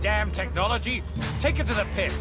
damn technology? Take it to the pit.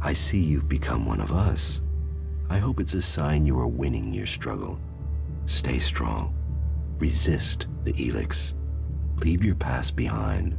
I see you've become one of us. I hope it's a sign you are winning your struggle. Stay strong. Resist the ELEX. Leave your past behind.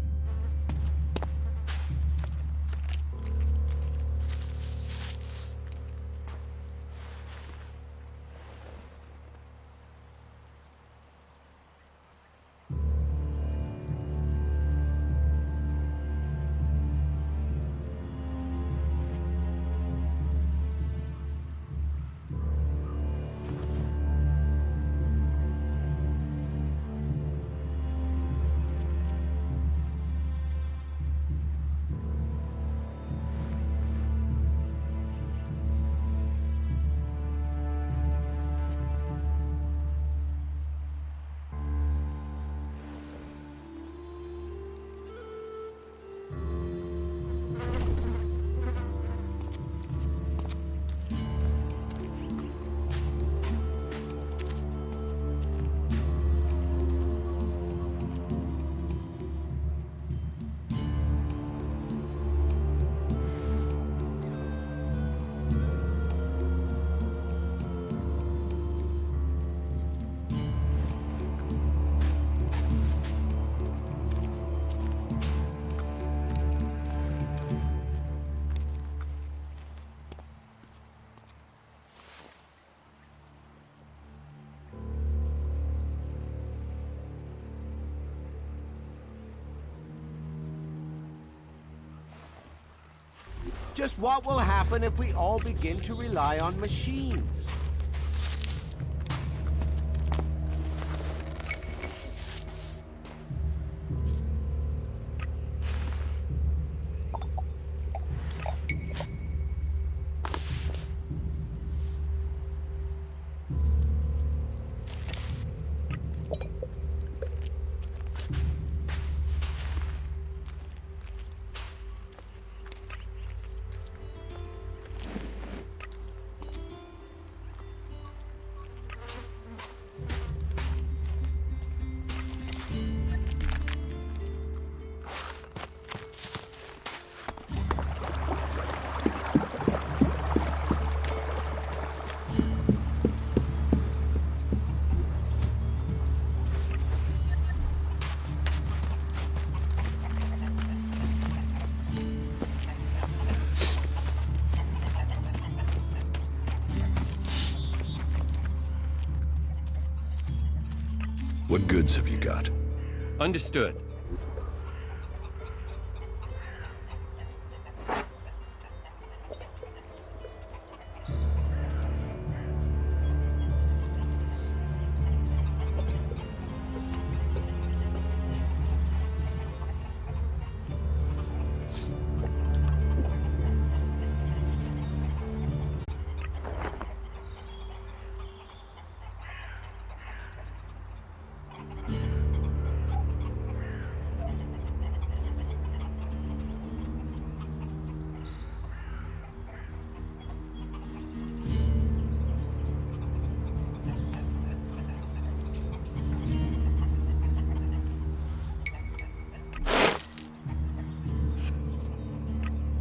Just what will happen if we all begin to rely on machines? What goods have you got? Understood.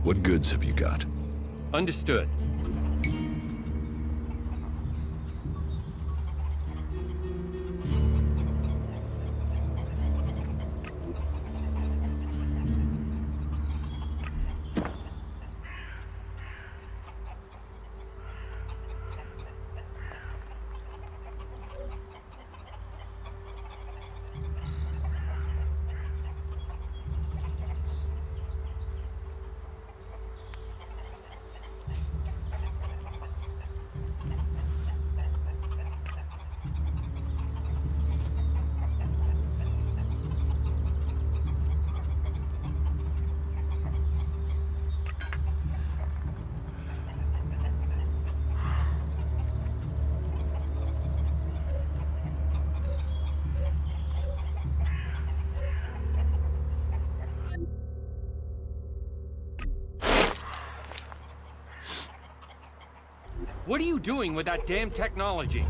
What goods have you got? Understood. What are you doing with that damn technology?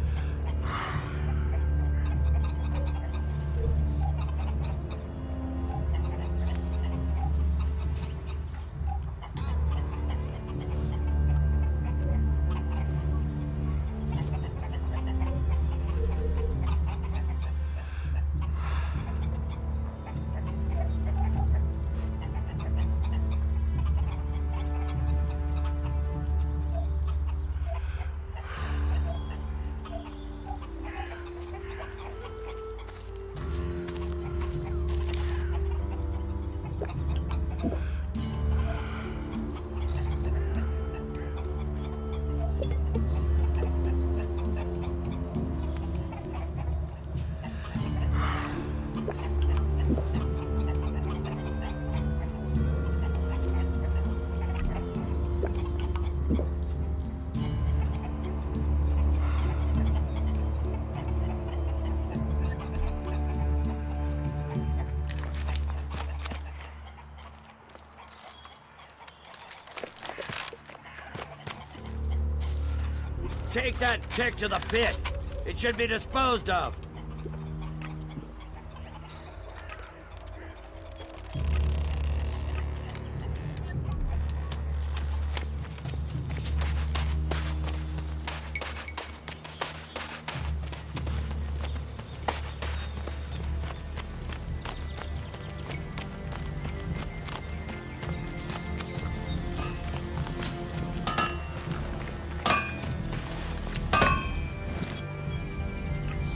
Take that tick to the pit. It should be disposed of.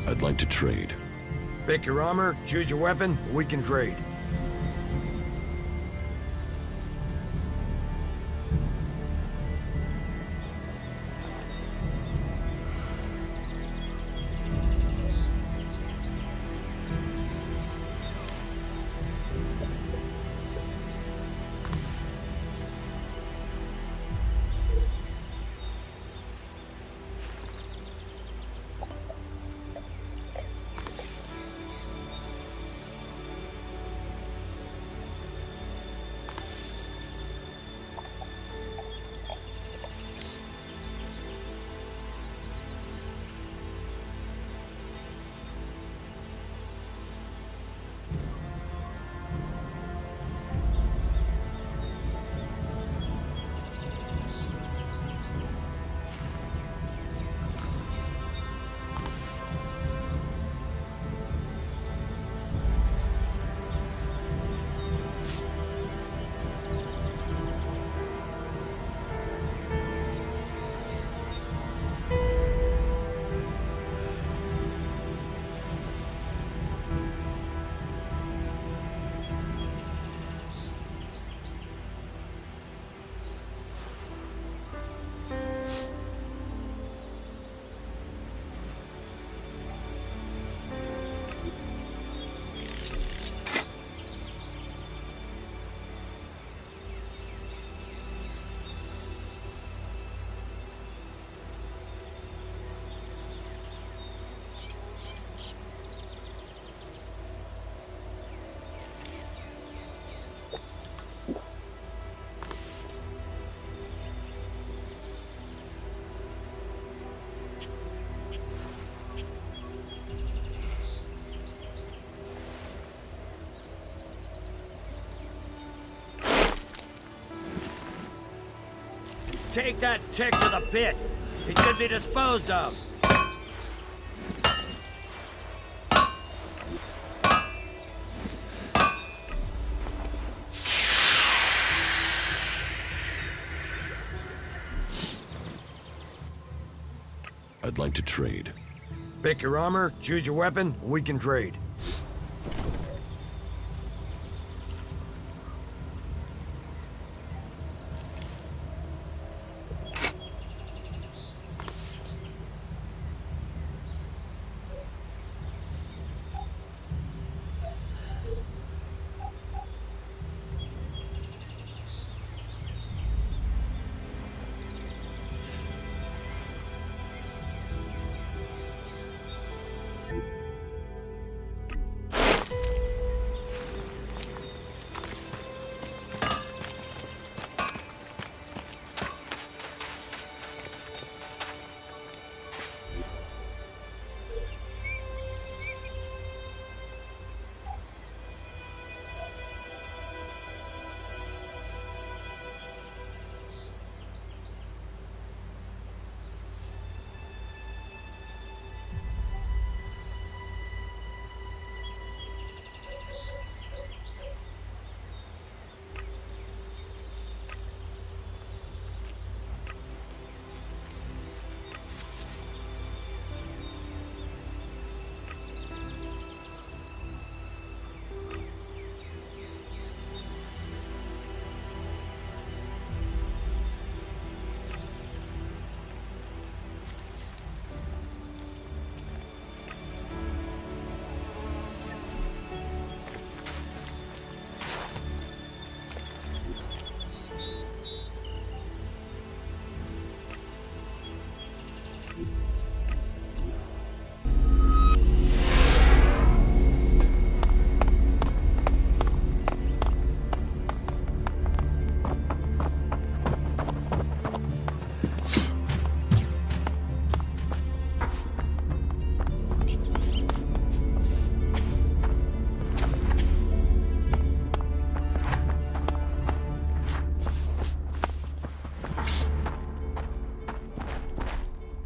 I'd like to trade. Pick your armor, choose your weapon, we can trade. Take that tick to the pit. It should be disposed of. I'd like to trade. Pick your armor, choose your weapon, we can trade.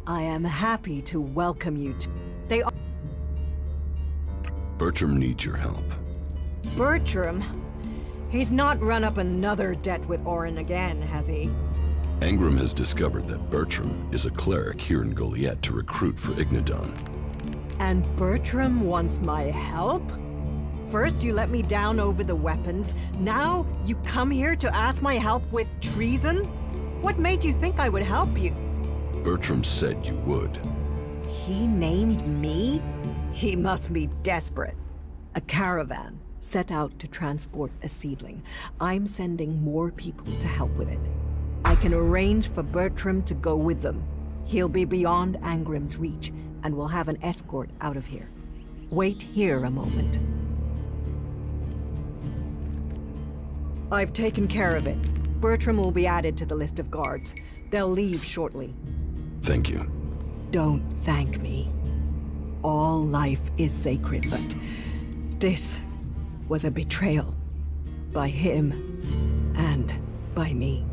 I am happy to welcome you to... They are... Bertram needs your help. Bertram? He's not run up another debt with Orin again, has he? Angram has discovered that Bertram is a cleric here in Goliath to recruit for Ignadon. And Bertram wants my help? First you let me down over the weapons, now you come here to ask my help with treason? What made you think I would help you? Bertram said you would. He named me? He must be desperate. A caravan set out to transport a seedling. I'm sending more people to help with it. I can arrange for Bertram to go with them. He'll be beyond Angram's reach, and we'll have an escort out of here. Wait here a moment. I've taken care of it. Bertram will be added to the list of guards. They'll leave shortly. Thank you. Don't thank me. All life is sacred, but this was a betrayal. By him and by me.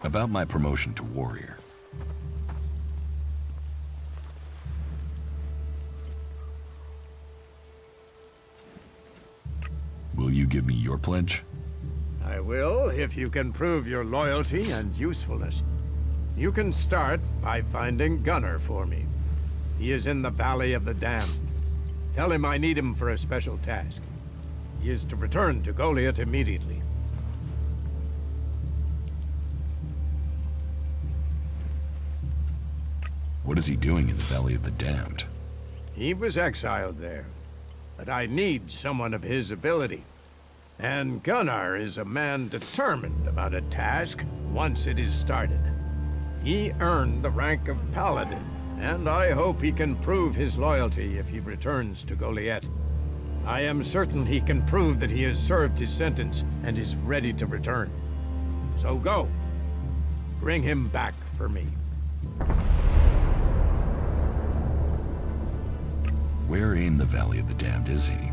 About my promotion to warrior. Will you give me your pledge? I will, if you can prove your loyalty and usefulness. You can start by finding Gunnar for me. He is in the Valley of the Damned. Tell him I need him for a special task. He is to return to Goliath immediately. What is he doing in the Valley of the Damned? He was exiled there, but I need someone of his ability. And Gunnar is a man determined about a task once it is started. He earned the rank of Paladin, and I hope he can prove his loyalty if he returns to Goliath. I am certain he can prove that he has served his sentence and is ready to return. So go. Bring him back for me. Where in the Valley of the Damned is he?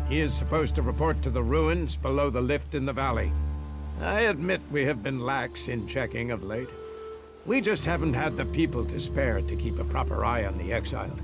He is supposed to report to the ruins below the lift in the valley. I admit we have been lax in checking of late. We just haven't had the people to spare to keep a proper eye on the exiled.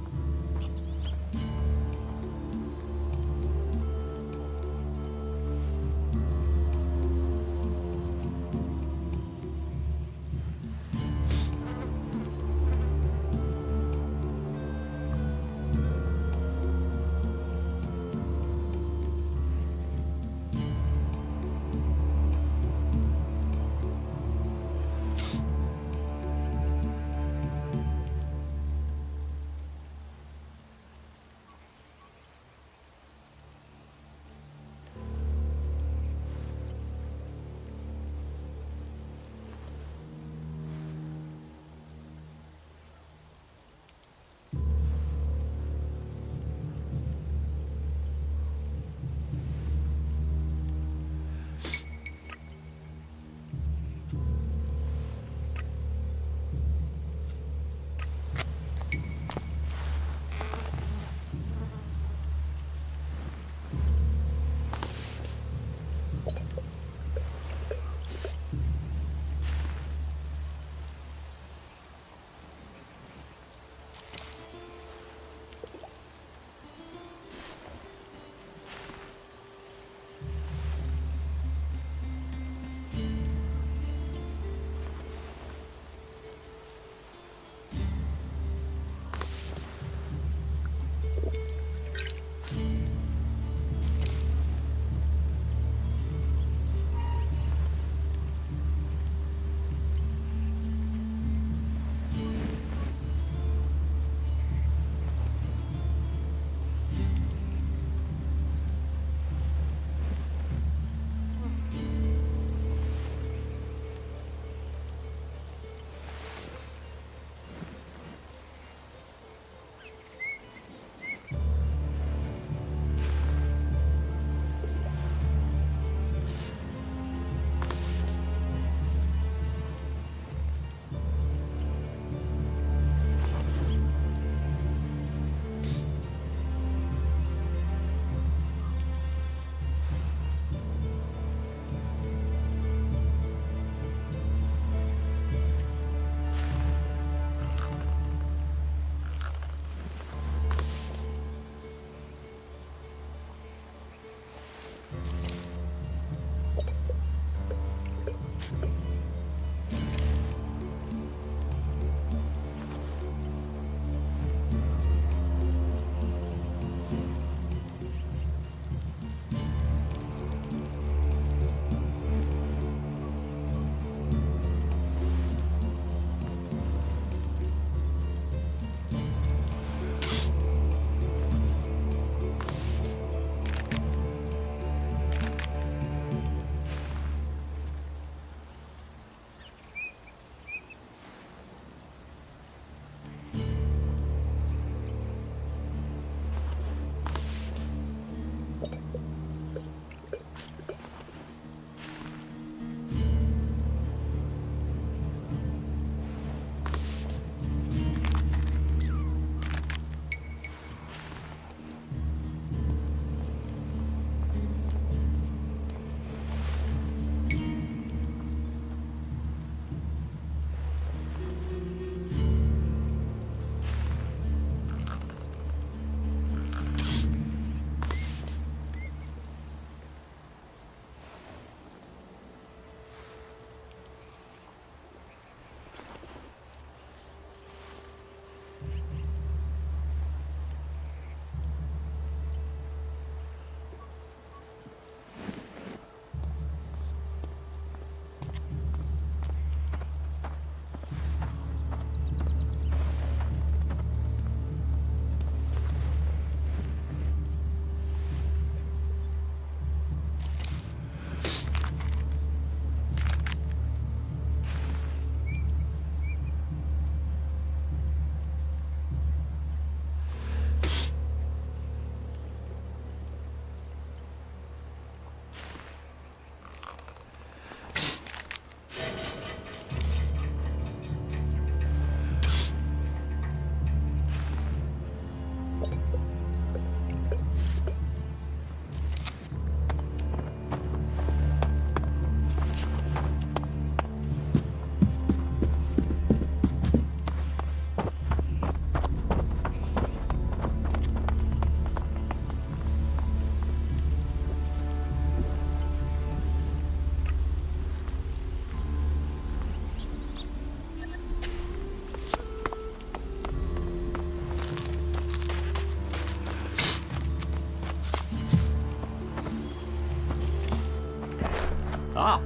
Ah,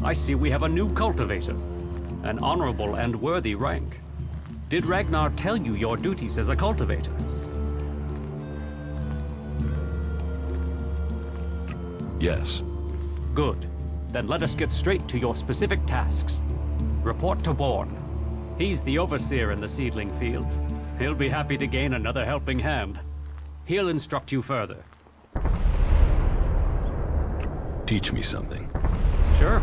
I see we have a new cultivator. An honorable and worthy rank. Did Ragnar tell you your duties as a cultivator? Yes. Good. Then let us get straight to your specific tasks. Report to Born. He's the overseer in the seedling fields. He'll be happy to gain another helping hand. He'll instruct you further. Teach me something. Sure.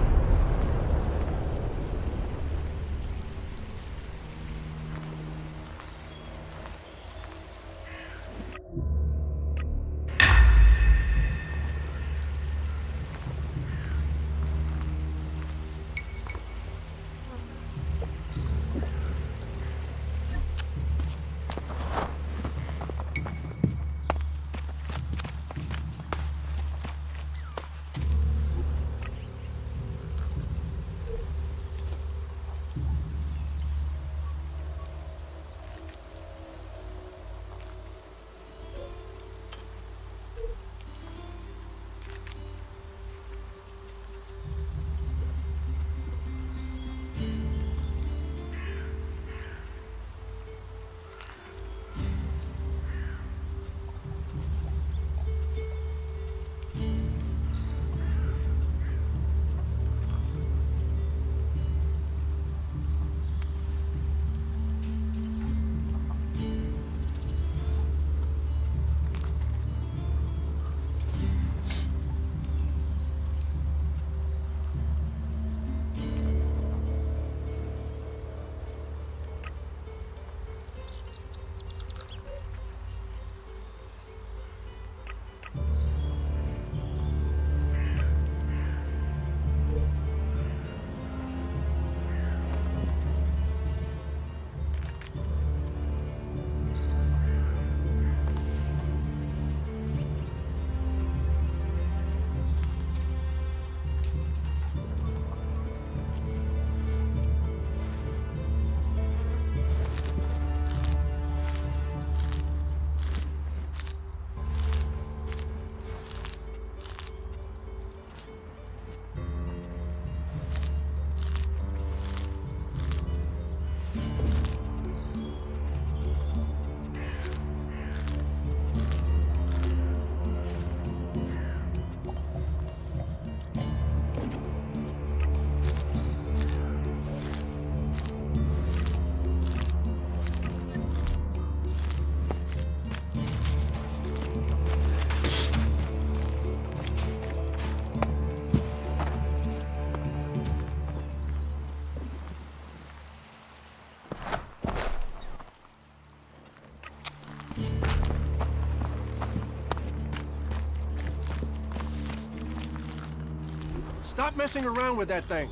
Stop messing around with that thing.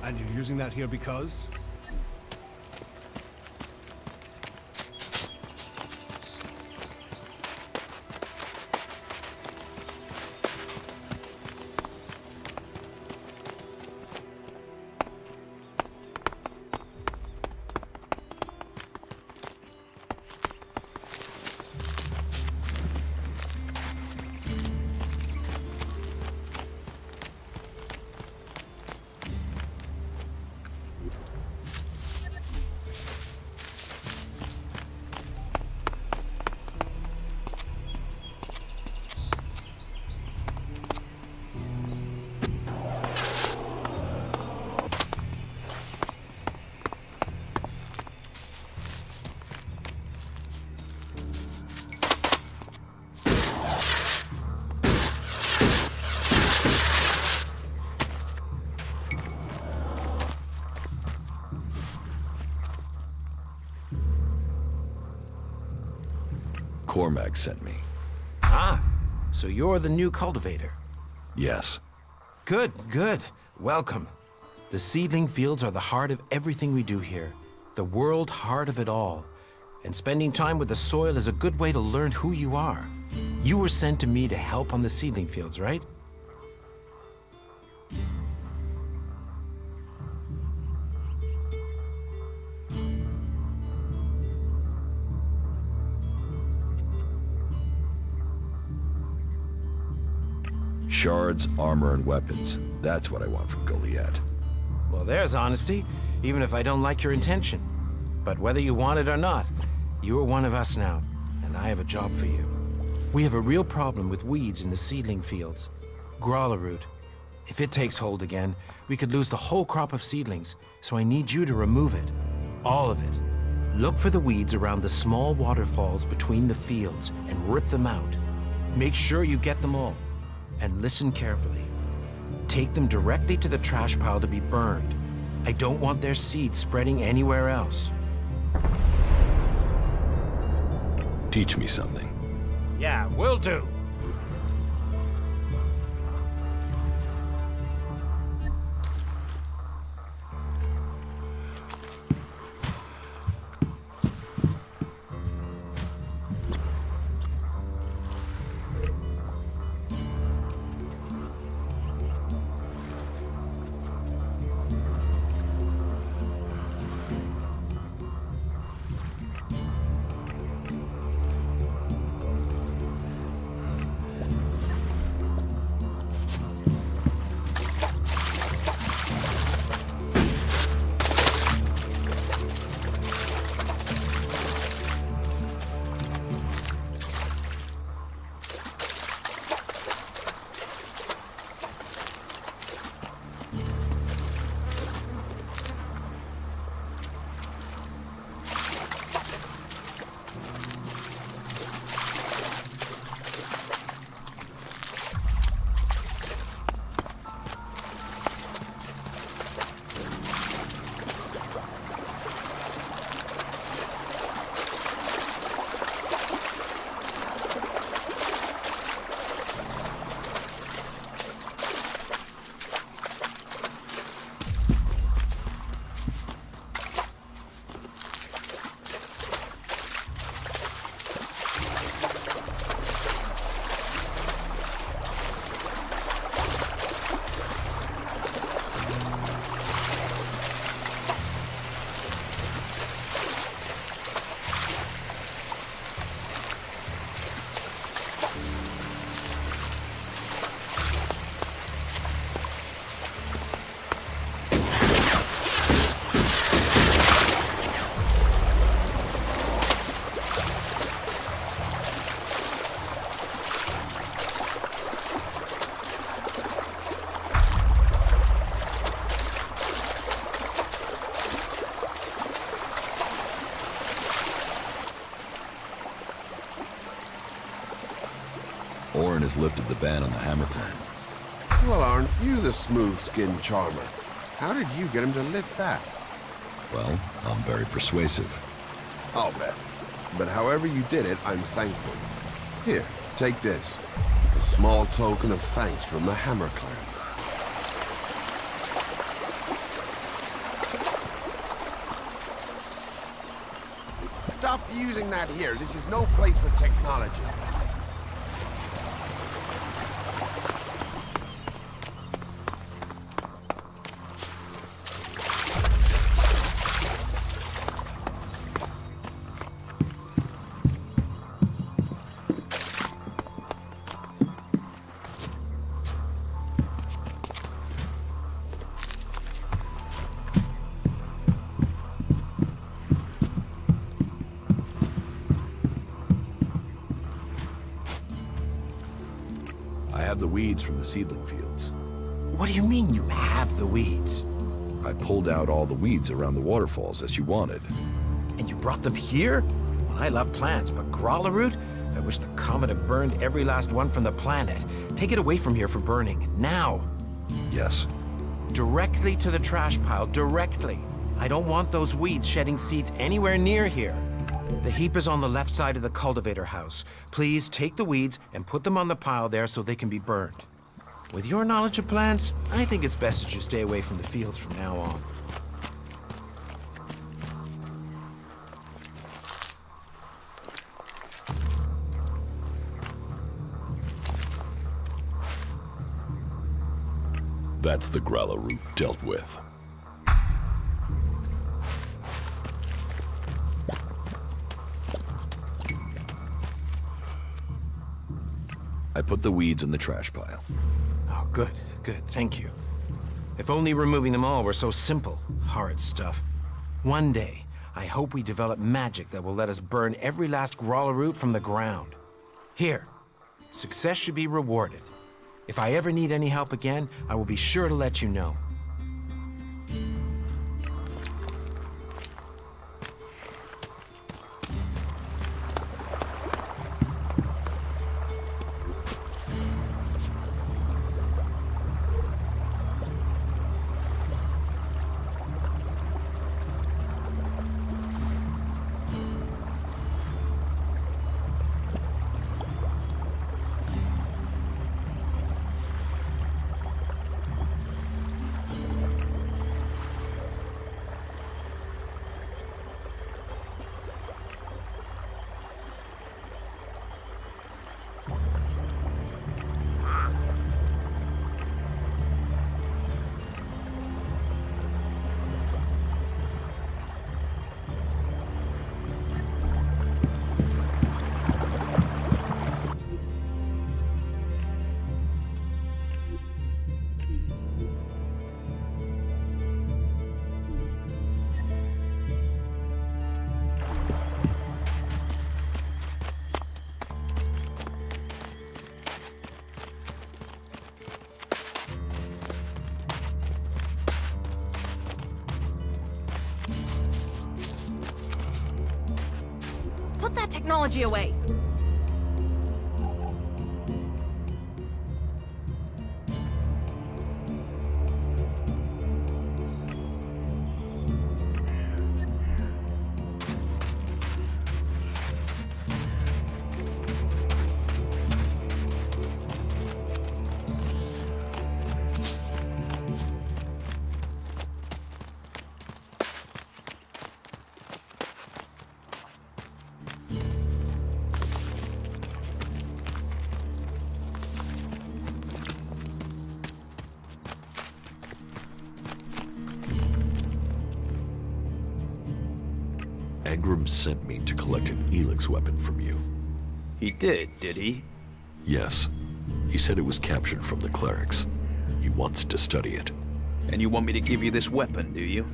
And you're using that here because? Cormac sent me. Ah, so you're the new cultivator. Yes. Good, good. Welcome. The seedling fields are the heart of everything we do here. The world heart of it all. And spending time with the soil is a good way to learn who you are. You were sent to me to help on the seedling fields, right? Shards, armor, and weapons. That's what I want from Goliath. Well, there's honesty, even if I don't like your intention. But whether you want it or not, you are one of us now, and I have a job for you. We have a real problem with weeds in the seedling fields. Growler root. If it takes hold again, we could lose the whole crop of seedlings, so I need you to remove it. All of it. Look for the weeds around the small waterfalls between the fields and rip them out. Make sure you get them all. And listen carefully. Take them directly to the trash pile to be burned. I don't want their seeds spreading anywhere else. Teach me something. Yeah, will do. Orin has lifted the ban on the hammer clan. Well, aren't you the smooth-skinned charmer? How did you get him to lift that? Well, I'm very persuasive. I'll bet. But however you did it, I'm thankful. Here, take this. A small token of thanks from the Hammer Clan. be using that here. This is no place for technology. I have the weeds from the seedling fields. What do you mean you have the weeds? I pulled out all the weeds around the waterfalls as you wanted. And you brought them here? Well, I love plants, but growler root? I wish the comet had burned every last one from the planet. Take it away from here for burning, now. Yes. Directly to the trash pile, directly. I don't want those weeds shedding seeds anywhere near here. The heap is on the left side of the cultivator house. Please take the weeds and put them on the pile there so they can be burned. With your knowledge of plants, I think it's best that you stay away from the fields from now on. That's the growler root dealt with. I put the weeds in the trash pile. Oh, good, good, thank you. If only removing them all were so simple. Horrid stuff. One day, I hope we develop magic that will let us burn every last growler root from the ground. Here, success should be rewarded. If I ever need any help again, I will be sure to let you know. Put that technology away. Agram sent me to collect an ELEX weapon from you. He did he? Yes. He said it was captured from the clerics. He wants to study it. And you want me to give you this weapon, do you?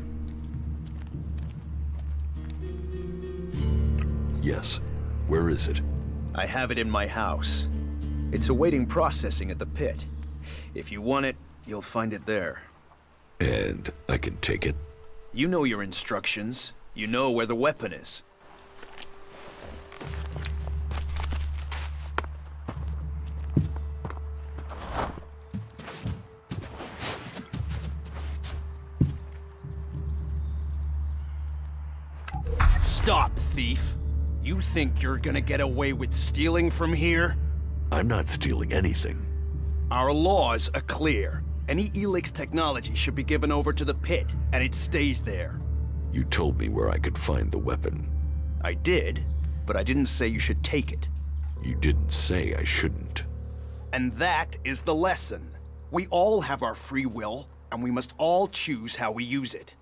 Yes. Where is it? I have it in my house. It's awaiting processing at the pit. If you want it, you'll find it there. And I can take it? You know your instructions. You know where the weapon is. Stop, thief! You think you're gonna get away with stealing from here? I'm not stealing anything. Our laws are clear. Any ELEX technology should be given over to the pit, and it stays there. You told me where I could find the weapon. I did, but I didn't say you should take it. You didn't say I shouldn't. And that is the lesson. We all have our free will, and we must all choose how we use it.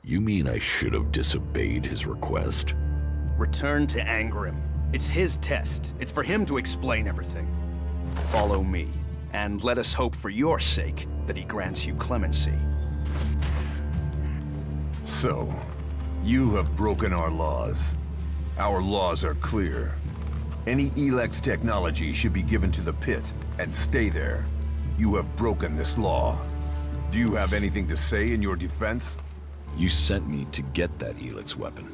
You mean I should have disobeyed his request? Return to Angrim. It's his test. It's for him to explain everything. Follow me, and let us hope for your sake that he grants you clemency. So, you have broken our laws. Our laws are clear. Any ELEX technology should be given to the pit, and stay there. You have broken this law. Do you have anything to say in your defense? You sent me to get that ELEX weapon.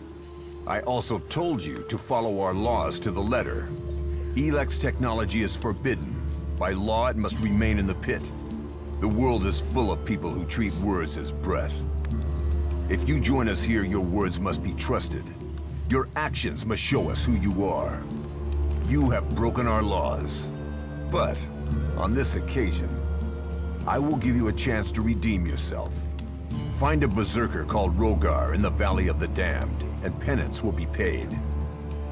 I also told you to follow our laws to the letter. ELEX technology is forbidden. By law, it must remain in the pit. The world is full of people who treat words as breath. If you join us here, your words must be trusted. Your actions must show us who you are. You have broken our laws. But, on this occasion, I will give you a chance to redeem yourself. Find a berserker called Rogar in the Valley of the Damned, and penance will be paid.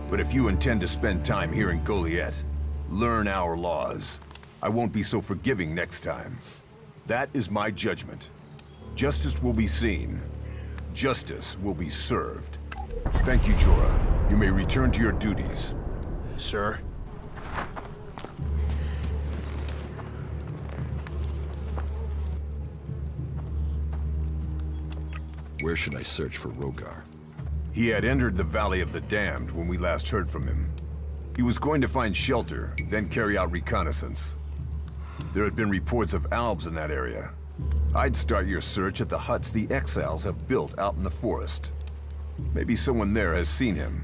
But if you intend to spend time here in Goliath, learn our laws. I won't be so forgiving next time. That is my judgment. Justice will be seen. Justice will be served. Thank you, Jorah. You may return to your duties. Sir? Where should I search for Rogar? He had entered the Valley of the Damned when we last heard from him. He was going to find shelter, then carry out reconnaissance. There had been reports of Albs in that area. I'd start your search at the huts the exiles have built out in the forest. Maybe someone there has seen him.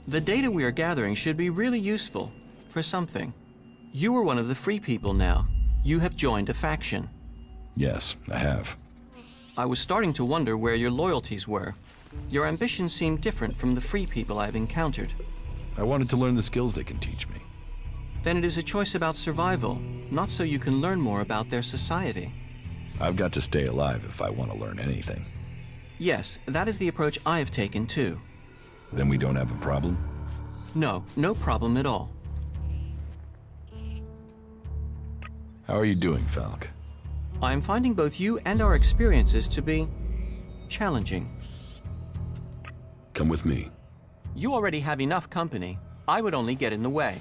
The data we are gathering should be really useful for something. You are one of the free people now. You have joined a faction. Yes, I have. I was starting to wonder where your loyalties were. Your ambitions seem different from the free people I've encountered. I wanted to learn the skills they can teach me. Then it is a choice about survival, not so you can learn more about their society. I've got to stay alive if I want to learn anything. Yes, that is the approach I have taken too. Then we don't have a problem? No, no problem at all. How are you doing, Falk? I am finding both you and our experiences to be challenging. Come with me. You already have enough company. I would only get in the way.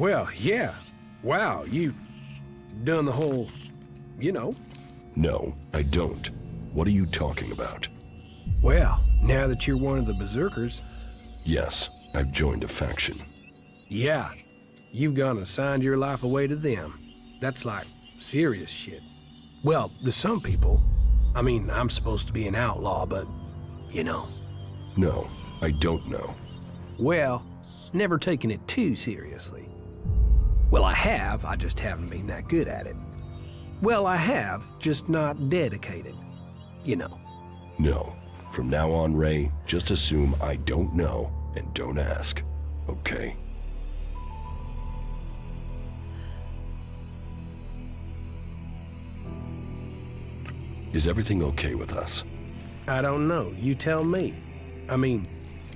Well, yeah. Wow, you done the whole, you know. No, I don't. What are you talking about? Well, now that you're one of the berserkers... Yes, I've joined a faction. Yeah, you've gone and signed your life away to them. That's like serious shit. Well, to some people. I mean, I'm supposed to be an outlaw, but, you know. No, I don't know. Well, never taken it too seriously. Well, I have, I just haven't been that good at it. Well, I have, just not dedicated. You know. No. From now on, Ray, just assume I don't know and don't ask. Okay? Is everything okay with us? I don't know. You tell me. I mean,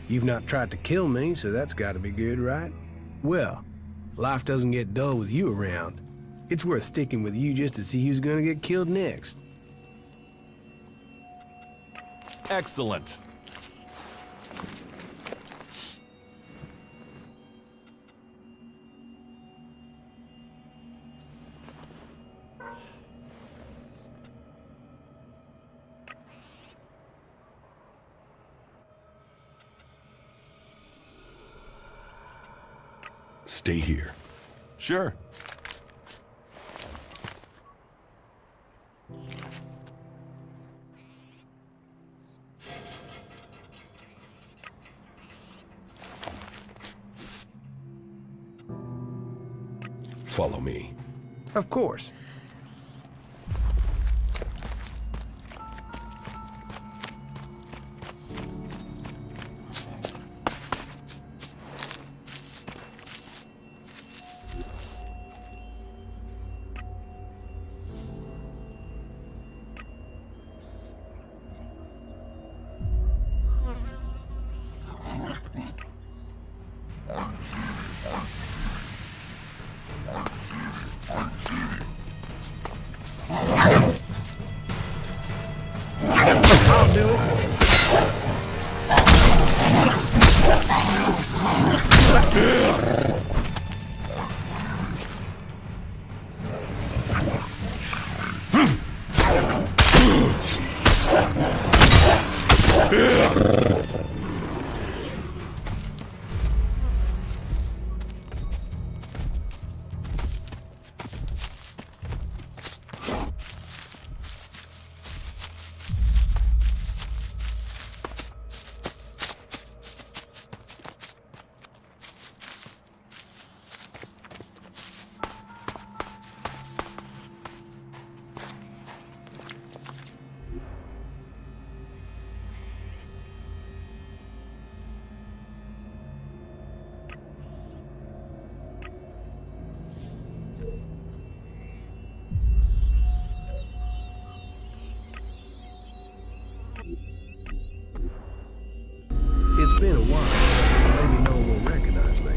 you've not tried to kill me, so that's gotta be good, right? Well, life doesn't get dull with you around. It's worth sticking with you just to see who's gonna get killed next. Excellent. Stay here. Sure. Follow me. Of course. I'll do It's been a while. Maybe no one will recognize me.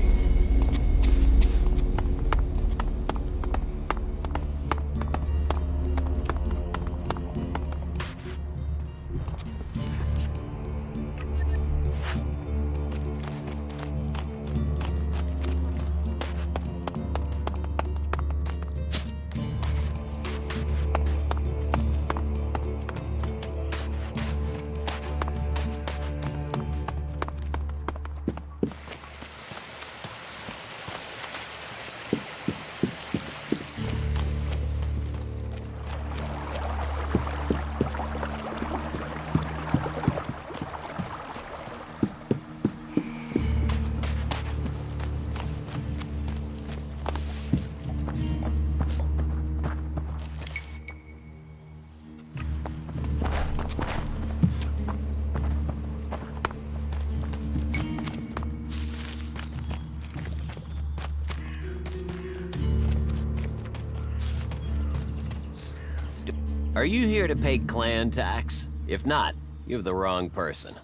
Are you here to pay clan tax? If not, you have the wrong person.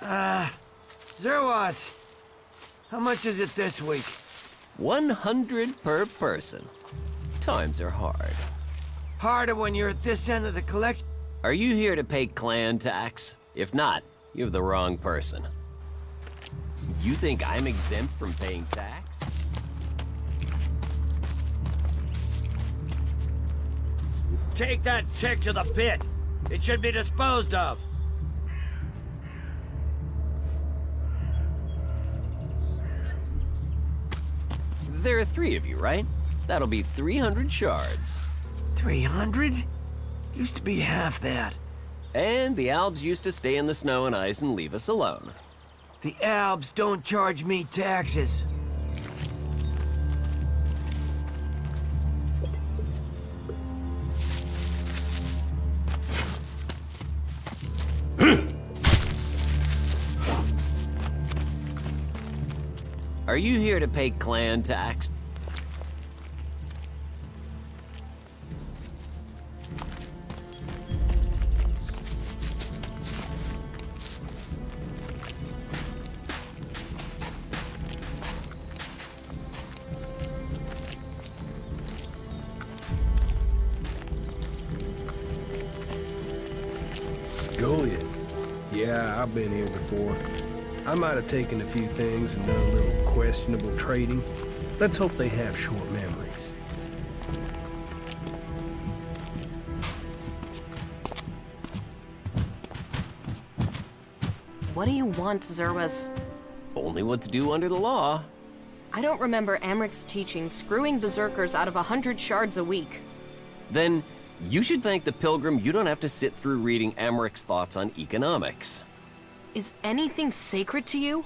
Zerwas, how much is it this week? 100 per person. Times are hard. Harder when you're at this end of the collection. Are you here to pay clan tax? If not, you have the wrong person. You think I'm exempt from paying tax? Take that tick to the pit. It should be disposed of. There are 3 of you, right? That'll be 300 shards. 300? Used to be half that. And the Albs used to stay in the snow and ice and leave us alone. The Albs don't charge me taxes. Are you here to pay clan tax? Goliath. Yeah, I've been here before. I might have taken a few things and done a little questionable trading. Let's hope they have short memories. What do you want, Zerwas? Only what to do under the law. I don't remember Amric's teaching screwing berserkers out of 100 shards a week. Then you should thank the Pilgrim you don't have to sit through reading Amric's thoughts on economics. Is anything sacred to you?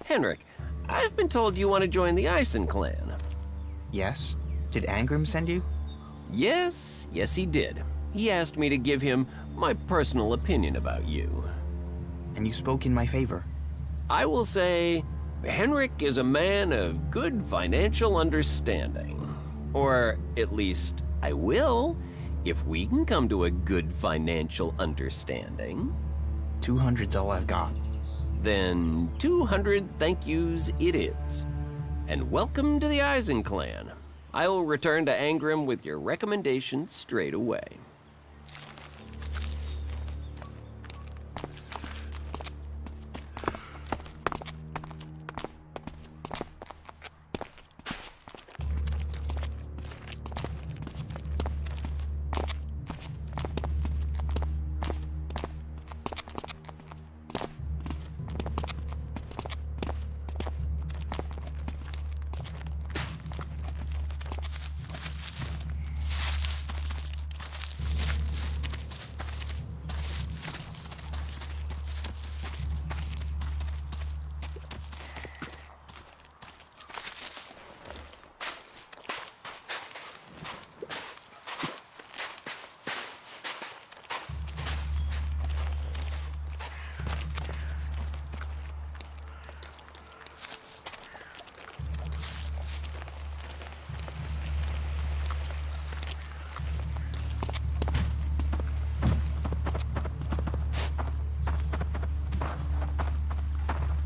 Henrik, I've been told you want to join the Eisen clan. Yes? Did Angrim send you? Yes, he did. He asked me to give him my personal opinion about you. And you spoke in my favor? I will say, Henrik is a man of good financial understanding. Or at least, I will, if we can come to a good financial understanding. 200's all I've got. Then 200 thank yous it is. And welcome to the Eisen clan. I will return to Angrim with your recommendation straight away.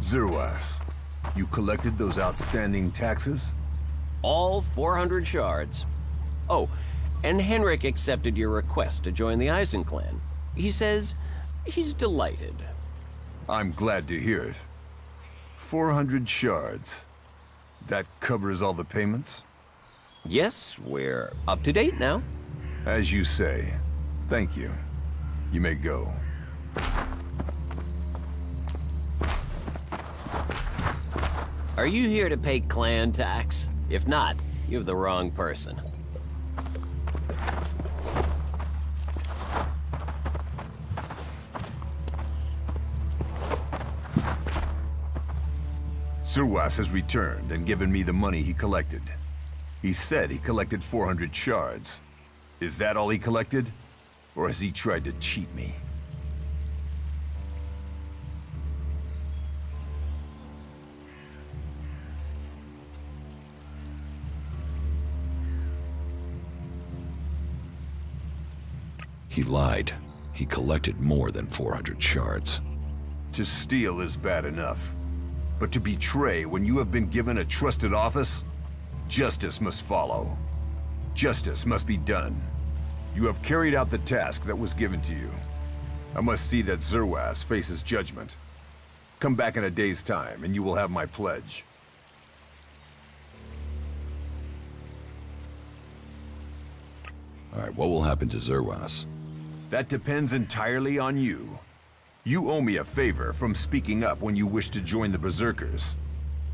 Zerwas, you collected those outstanding taxes? All 400 shards. Oh, and Henrik accepted your request to join the Eisen clan. He says he's delighted. I'm glad to hear it. 400 shards. That covers all the payments? Yes, we're up to date now. As you say. Thank you. You may go. Are you here to pay clan tax? If not, you have the wrong person. Zerwas has returned and given me the money he collected. He said he collected 400 shards. Is that all he collected? Or has he tried to cheat me? He lied. He collected more than 400 shards. To steal is bad enough. But to betray when you have been given a trusted office? Justice must follow. Justice must be done. You have carried out the task that was given to you. I must see that Zerwas faces judgment. Come back in a day's time, and you will have my pledge. All right, what will happen to Zerwas? That depends entirely on you. You owe me a favor from speaking up when you wish to join the Berserkers.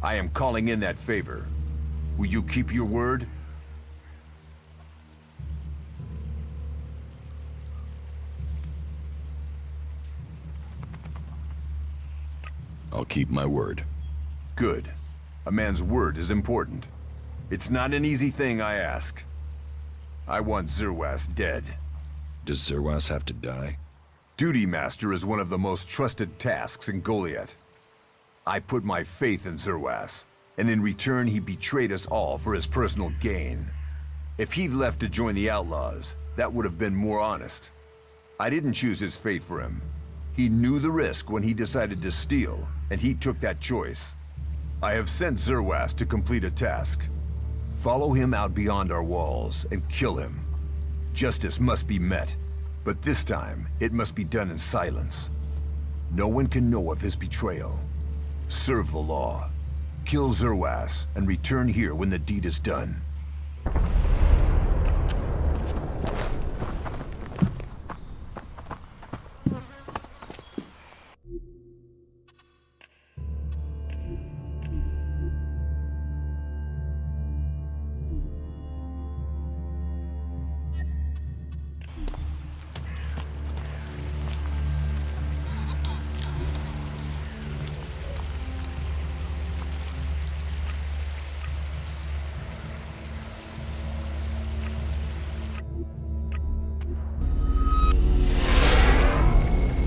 I am calling in that favor. Will you keep your word? I'll keep my word. Good. A man's word is important. It's not an easy thing I ask. I want Zerwas dead. Does Zerwas have to die? Duty Master is one of the most trusted tasks in Goliath. I put my faith in Zerwas, and in return he betrayed us all for his personal gain. If he'd left to join the Outlaws, that would have been more honest. I didn't choose his fate for him. He knew the risk when he decided to steal, and he took that choice. I have sent Zerwas to complete a task. Follow him out beyond our walls and kill him. Justice must be met, but this time it must be done in silence. No one can know of his betrayal. Serve the law. Kill Zerwas and return here when the deed is done.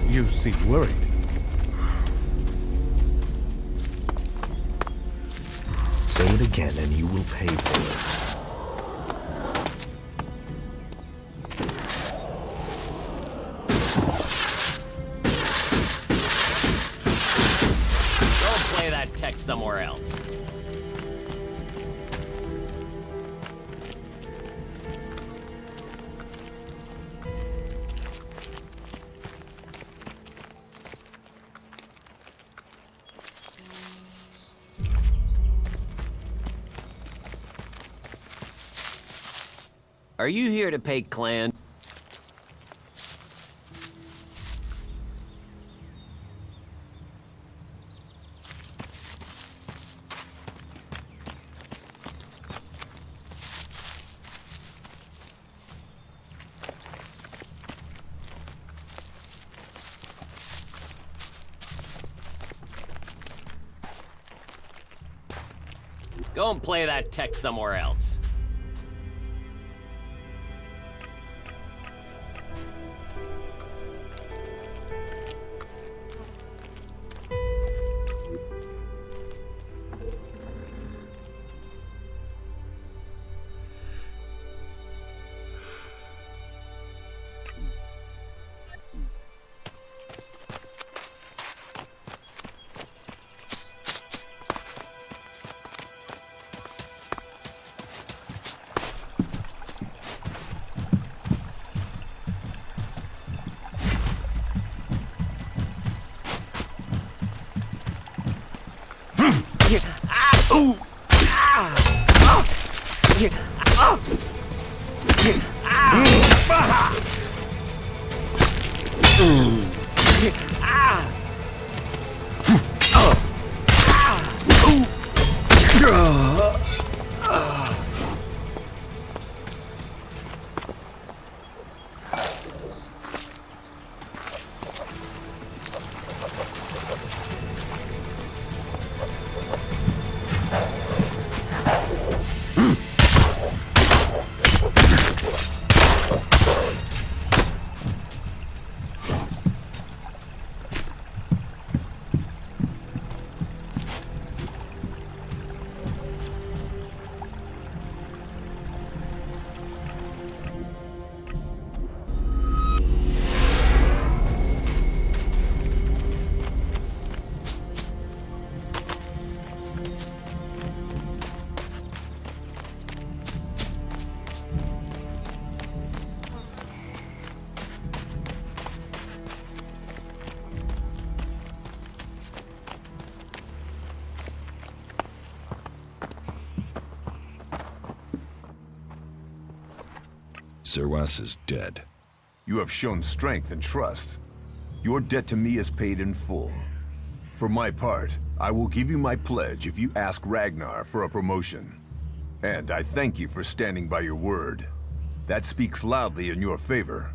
You seem worried. Say it again and you will pay for it. Go play that tech somewhere else. Are you here to pay clan? Go and play that tech somewhere else. Zerwas is dead. You have shown strength and trust. Your debt to me is paid in full. For my part, I will give you my pledge if you ask Ragnar for a promotion. And I thank you for standing by your word. That speaks loudly in your favor.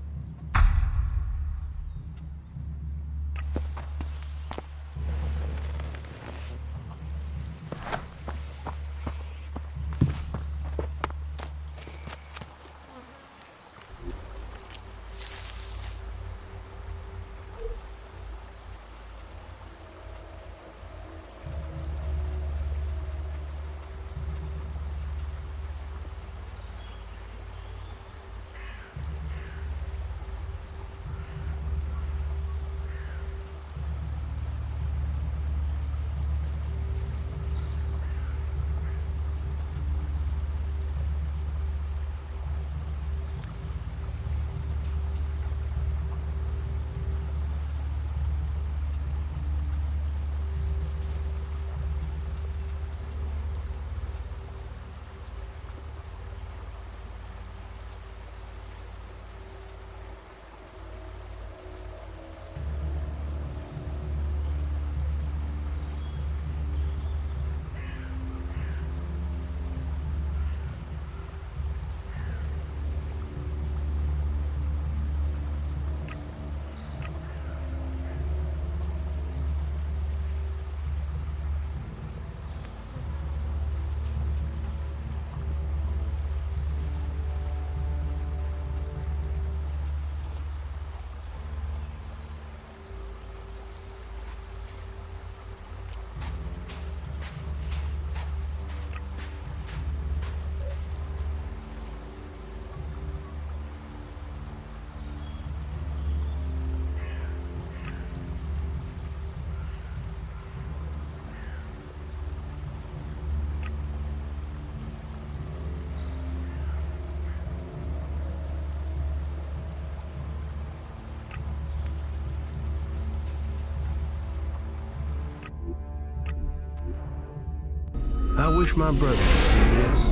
I wish my brother could see this.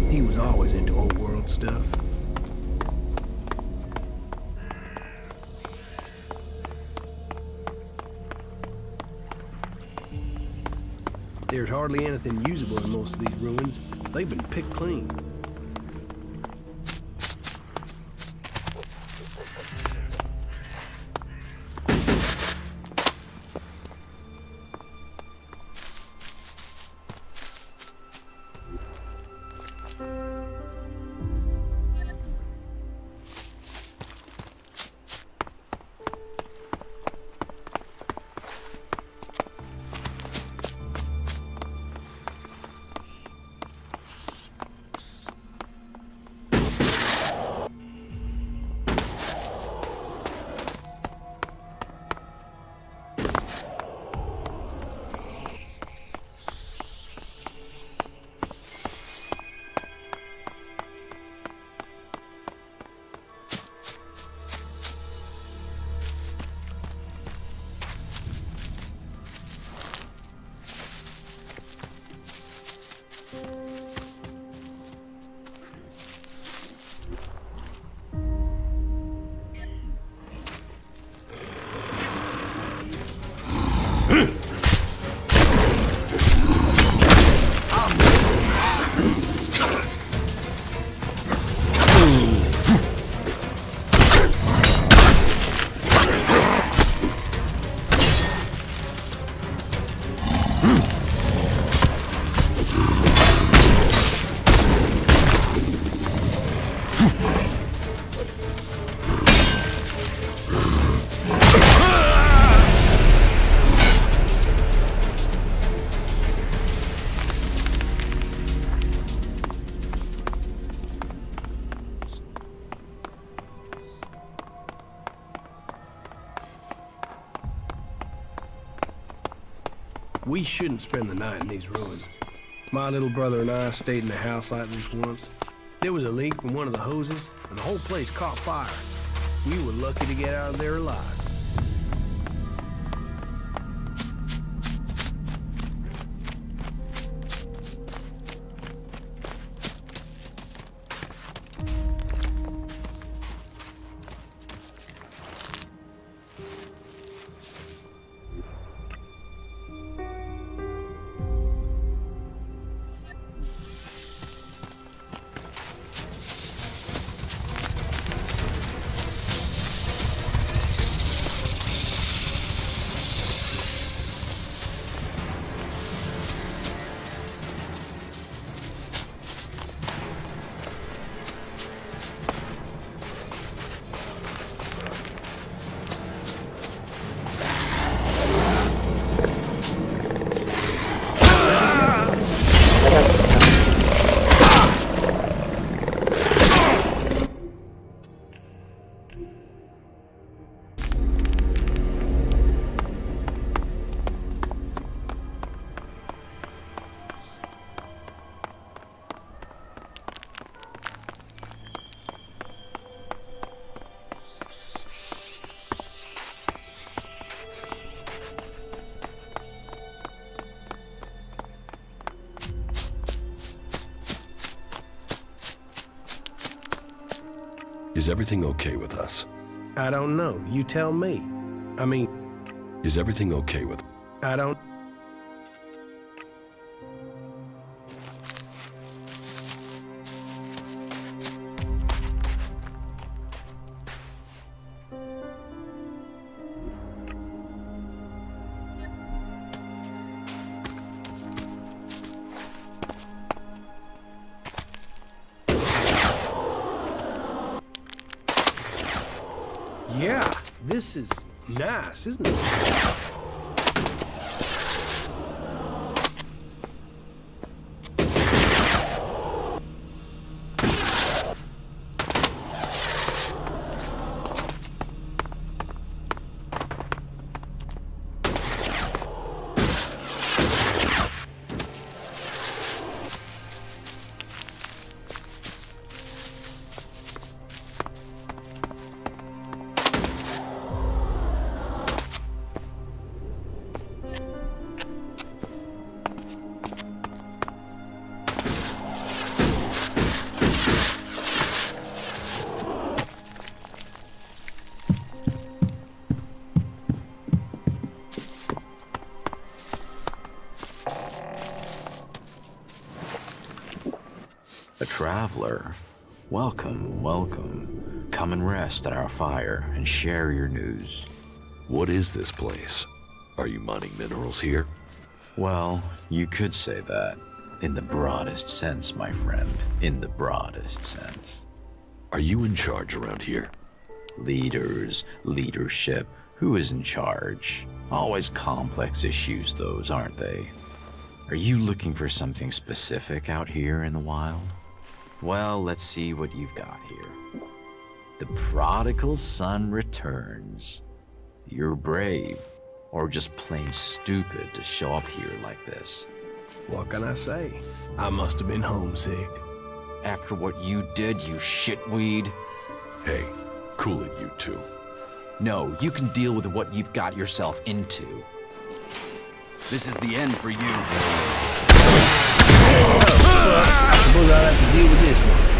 He was always into old world stuff. There's hardly anything usable in most of these ruins. They've been picked clean. We shouldn't spend the night in these ruins. My little brother and I stayed in a house like this once. There was a leak from one of the hoses, and the whole place caught fire. We were lucky to get out of there alive. Is everything okay with us? I don't know. You tell me. I mean... Is everything okay with... I don't... Yeah, this is nice, isn't it? A traveler. Welcome, welcome. Come and rest at our fire and share your news. What is this place? Are you mining minerals here? Well, you could say that. In the broadest sense, my friend. In the broadest sense. Are you in charge around here? Leaders, leadership. Who is in charge? Always complex issues, those, aren't they? Are you looking for something specific out here in the wild? Well, let's see what you've got here. The prodigal son returns. You're brave, or just plain stupid to show up here like this. What can I say? I must have been homesick. After what you did, you shitweed? Hey, cool it, you two. No, you can deal with what you've got yourself into. This is the end for you. I suppose I'll have to deal with this one.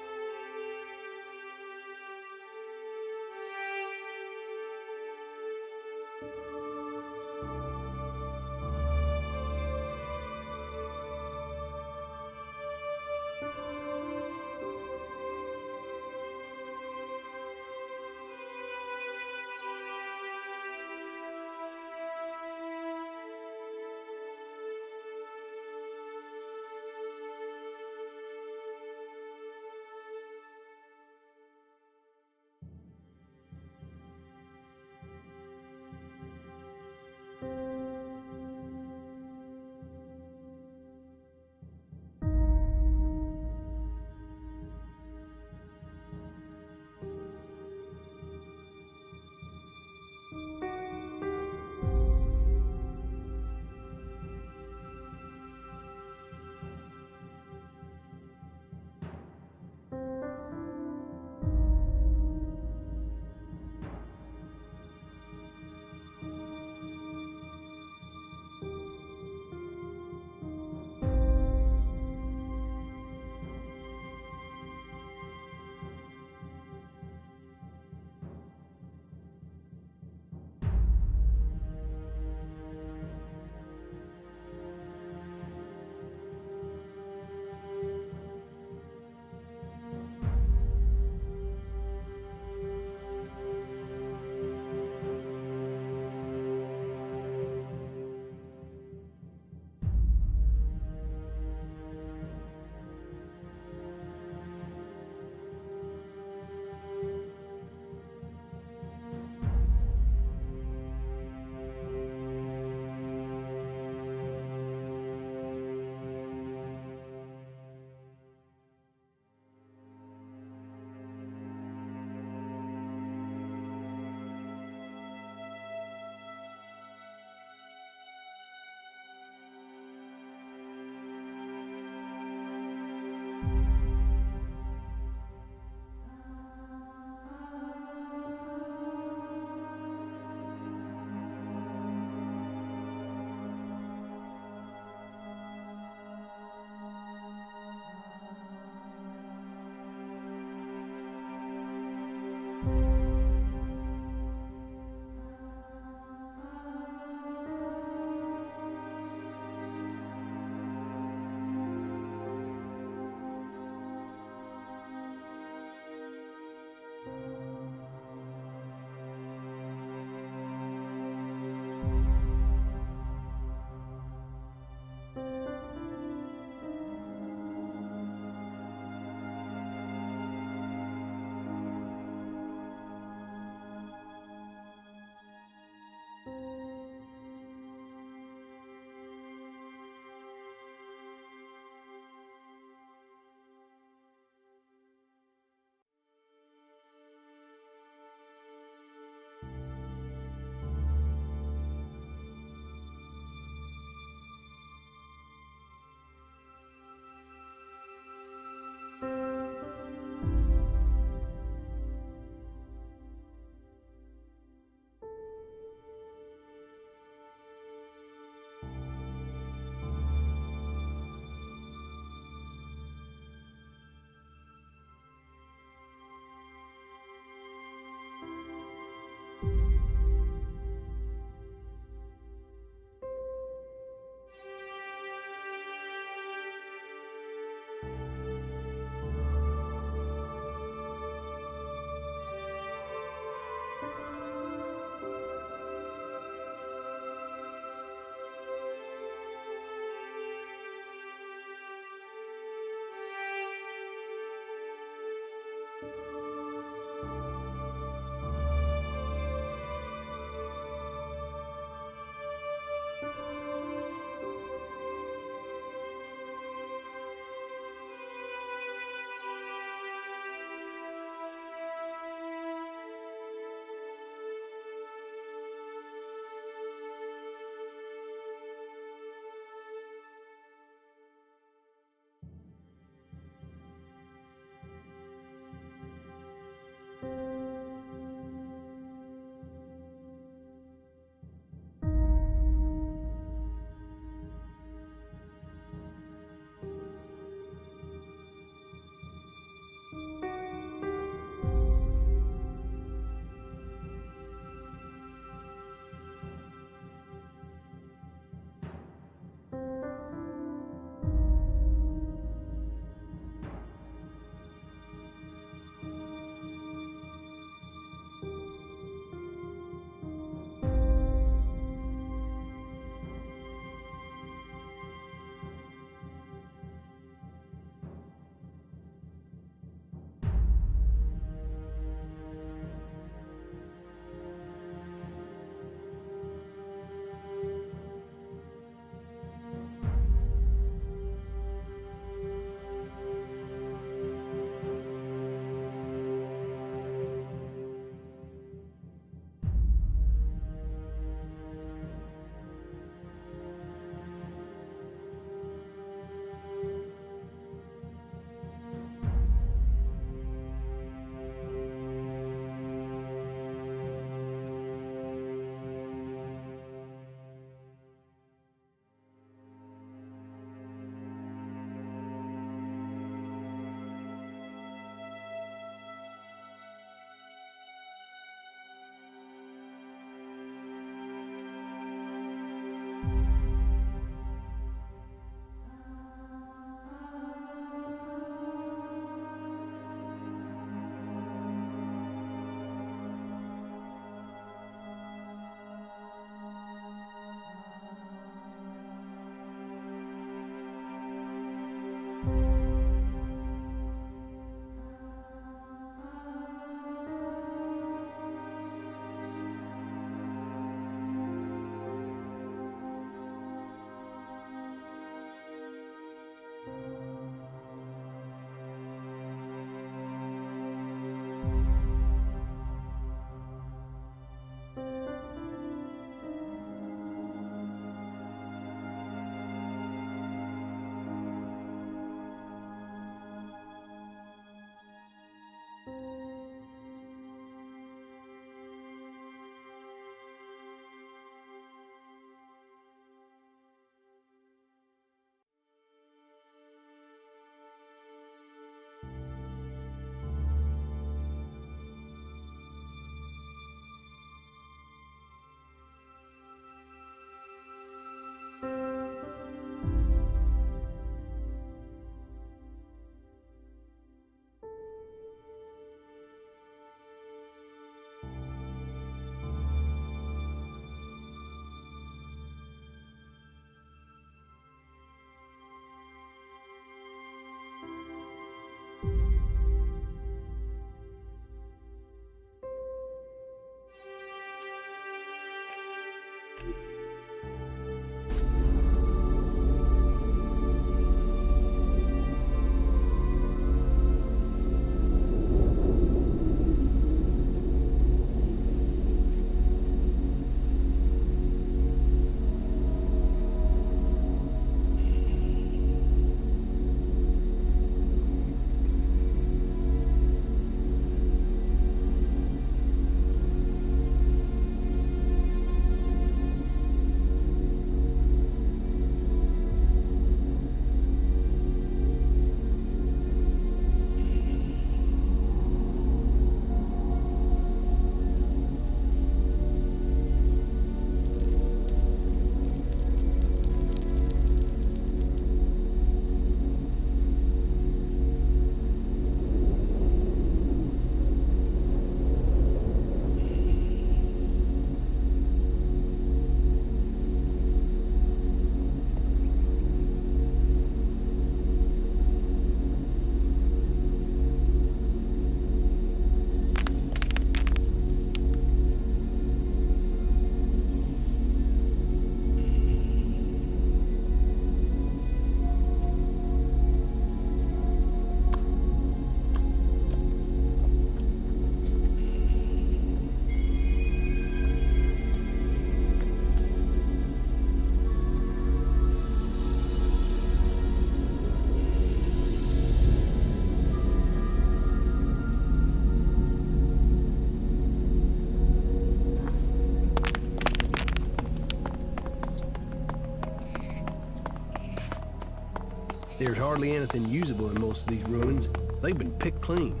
There's hardly anything usable in most of these ruins. They've been picked clean.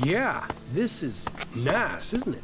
Yeah, this is nice, isn't it?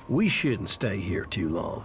We shouldn't stay here too long.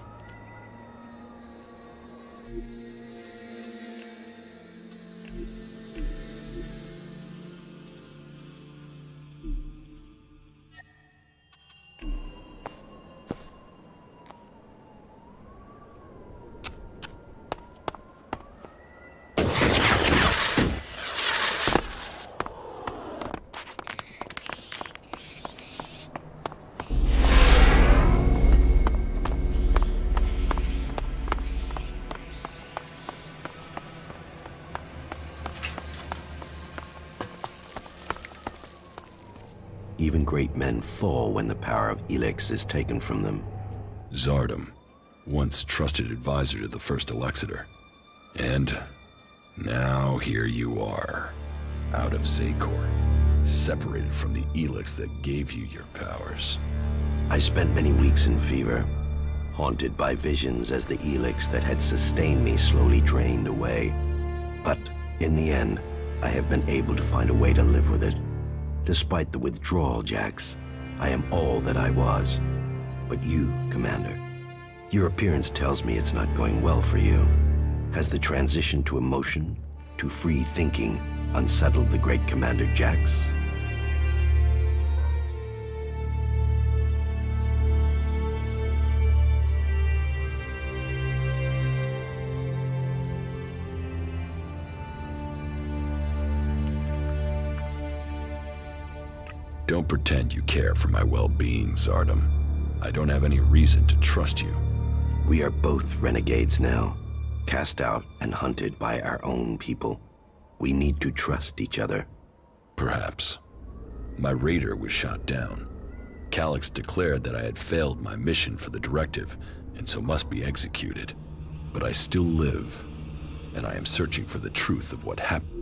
Even great men fall when the power of ELEX is taken from them. Zardom, once trusted advisor to the first Elexiter. And now here you are, out of Zakor, separated from the ELEX that gave you your powers. I spent many weeks in fever, haunted by visions as the ELEX that had sustained me slowly drained away. But in the end, I have been able to find a way to live with it. Despite the withdrawal, Jax, I am all that I was. But you, Commander, your appearance tells me it's not going well for you. Has the transition to emotion, to free thinking, unsettled the great Commander Jax? Don't pretend you care for my well-being, Zardom. I don't have any reason to trust you. We are both renegades now, cast out and hunted by our own people. We need to trust each other. Perhaps. My raider was shot down. Calyx declared that I had failed my mission for the directive, and so must be executed. But I still live, and I am searching for the truth of what happened.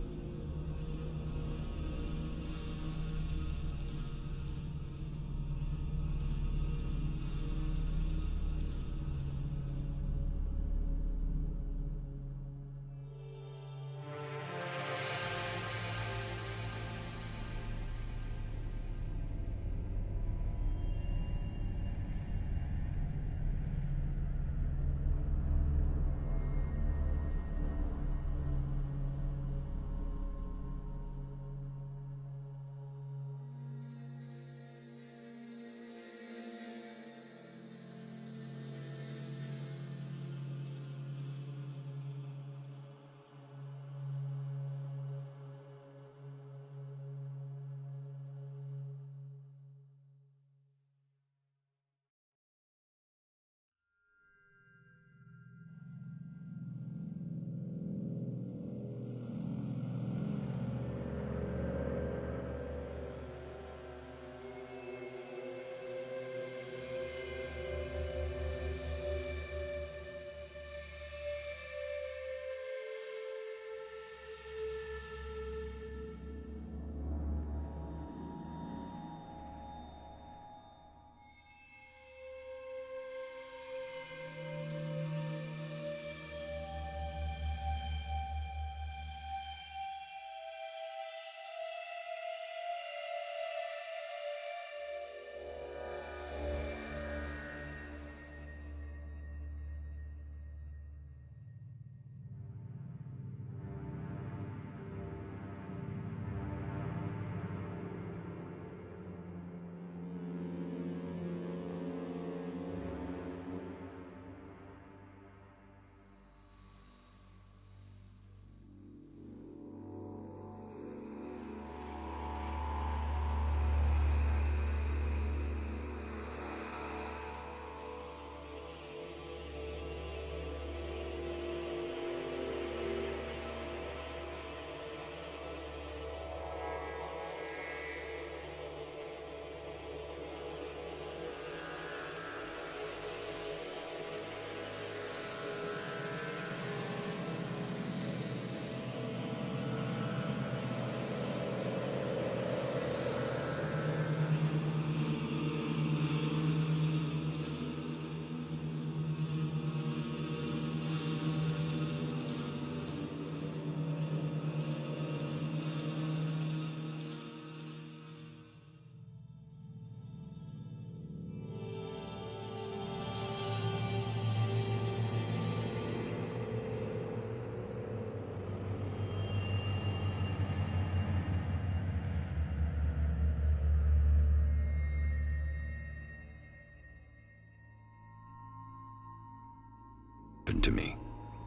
To me.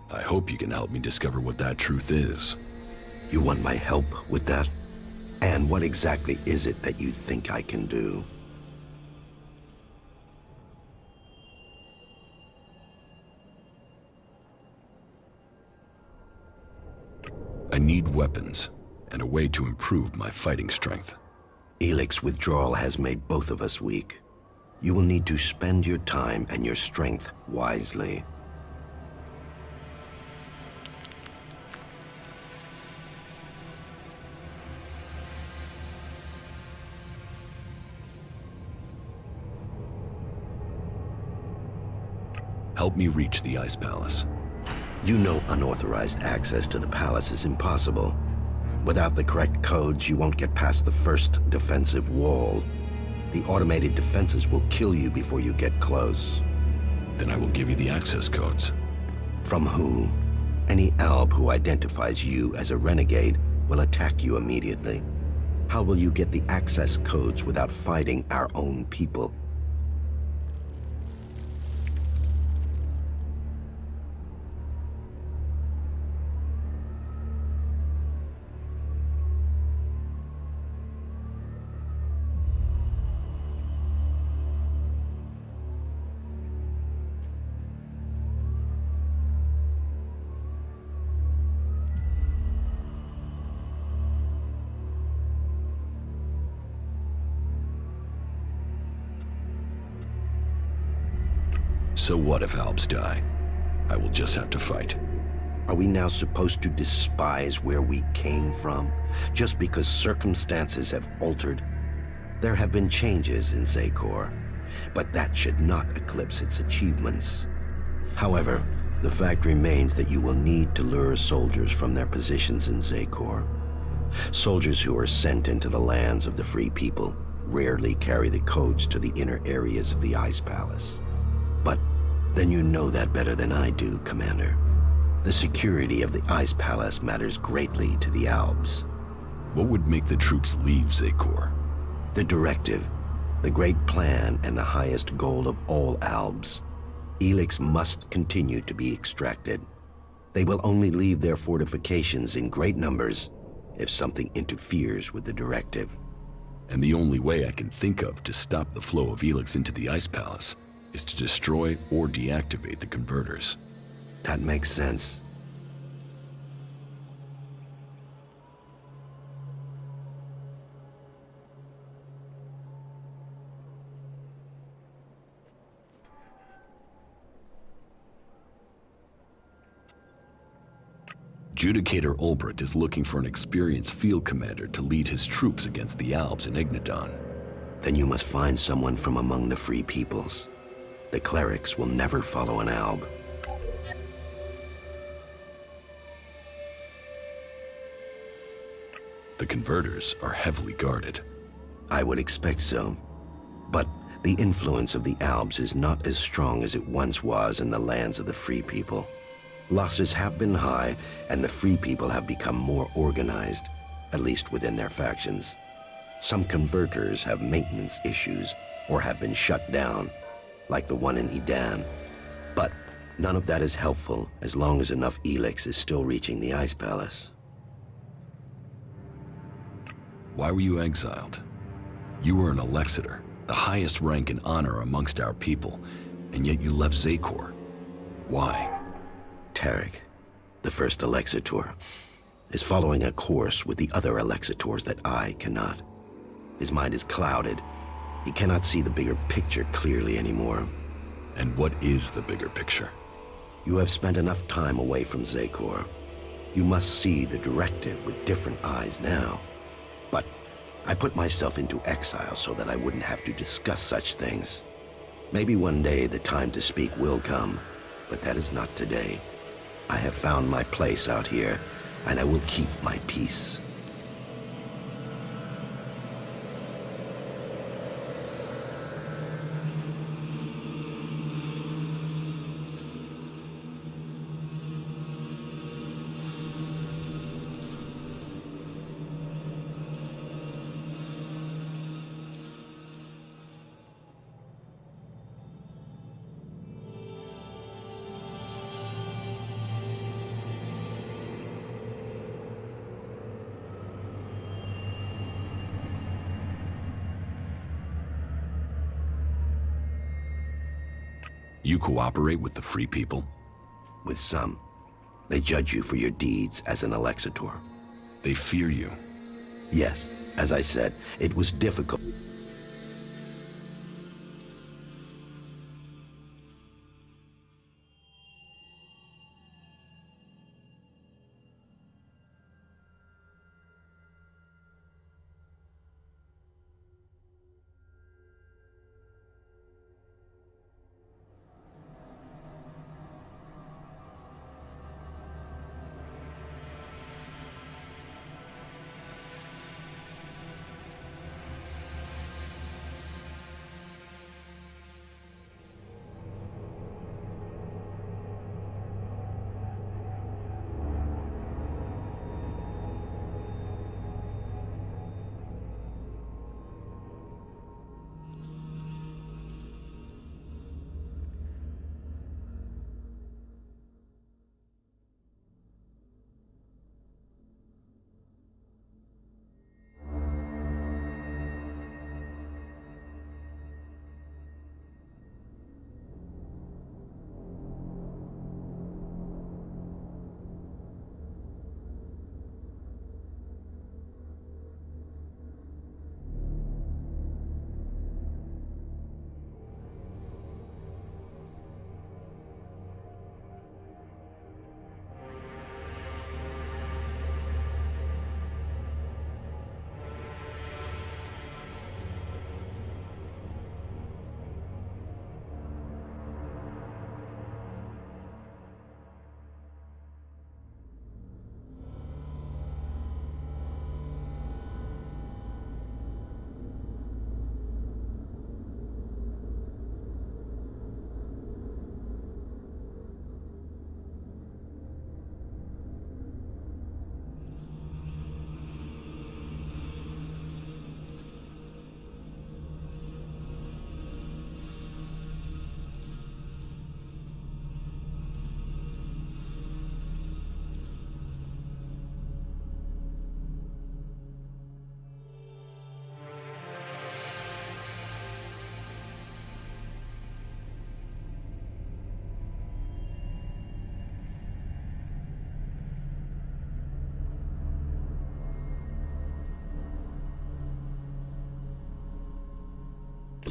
I hope you can help me discover what that truth is. You want my help with that? And what exactly is it that you think I can do? I need weapons and a way to improve my fighting strength. ELEX withdrawal has made both of us weak. You will need to spend your time and your strength wisely. Help me reach the Ice Palace. You know unauthorized access to the palace is impossible. Without the correct codes, you won't get past the first defensive wall. The automated defenses will kill you before you get close. Then I will give you the access codes. From who? Any Alb who identifies you as a renegade will attack you immediately. How will you get the access codes without fighting our own people? So what if Alps die? I will just have to fight. Are we now supposed to despise where we came from, just because circumstances have altered? There have been changes in Zakor, but that should not eclipse its achievements. However, the fact remains that you will need to lure soldiers from their positions in Zakor. Soldiers who are sent into the lands of the Free People rarely carry the codes to the inner areas of the Ice Palace. But then you know that better than I do, Commander. The security of the Ice Palace matters greatly to the Albs. What would make the troops leave Zakor? The directive, the great plan, and the highest goal of all Albs. ELEX must continue to be extracted. They will only leave their fortifications in great numbers if something interferes with the directive. And the only way I can think of to stop the flow of ELEX into the Ice Palace is to destroy or deactivate the converters. That makes sense. Judicator Ulbricht is looking for an experienced field commander to lead his troops against the Alps in Ignadon. Then you must find someone from among the Free Peoples. The clerics will never follow an Alb. The converters are heavily guarded. I would expect so. But the influence of the Albs is not as strong as it once was in the lands of the Free People. Losses have been high, and the Free People have become more organized, at least within their factions. Some converters have maintenance issues or have been shut down, like the one in Edan. But none of that is helpful as long as enough ELEX is still reaching the Ice Palace. Why were you exiled? You were an Alexitor, the highest rank and honor amongst our people, and yet you left Zakor. Why? Tarek, the first Alexitor, is following a course with the other Alexitors that I cannot. His mind is clouded. He cannot see the bigger picture clearly anymore. And what is the bigger picture? You have spent enough time away from Zakor. You must see the directive with different eyes now. But I put myself into exile so that I wouldn't have to discuss such things. Maybe one day the time to speak will come, but that is not today. I have found my place out here, and I will keep my peace. You cooperate with the Free People? With some. They judge you for your deeds as an Alexitor. They fear you? Yes. As I said, it was difficult.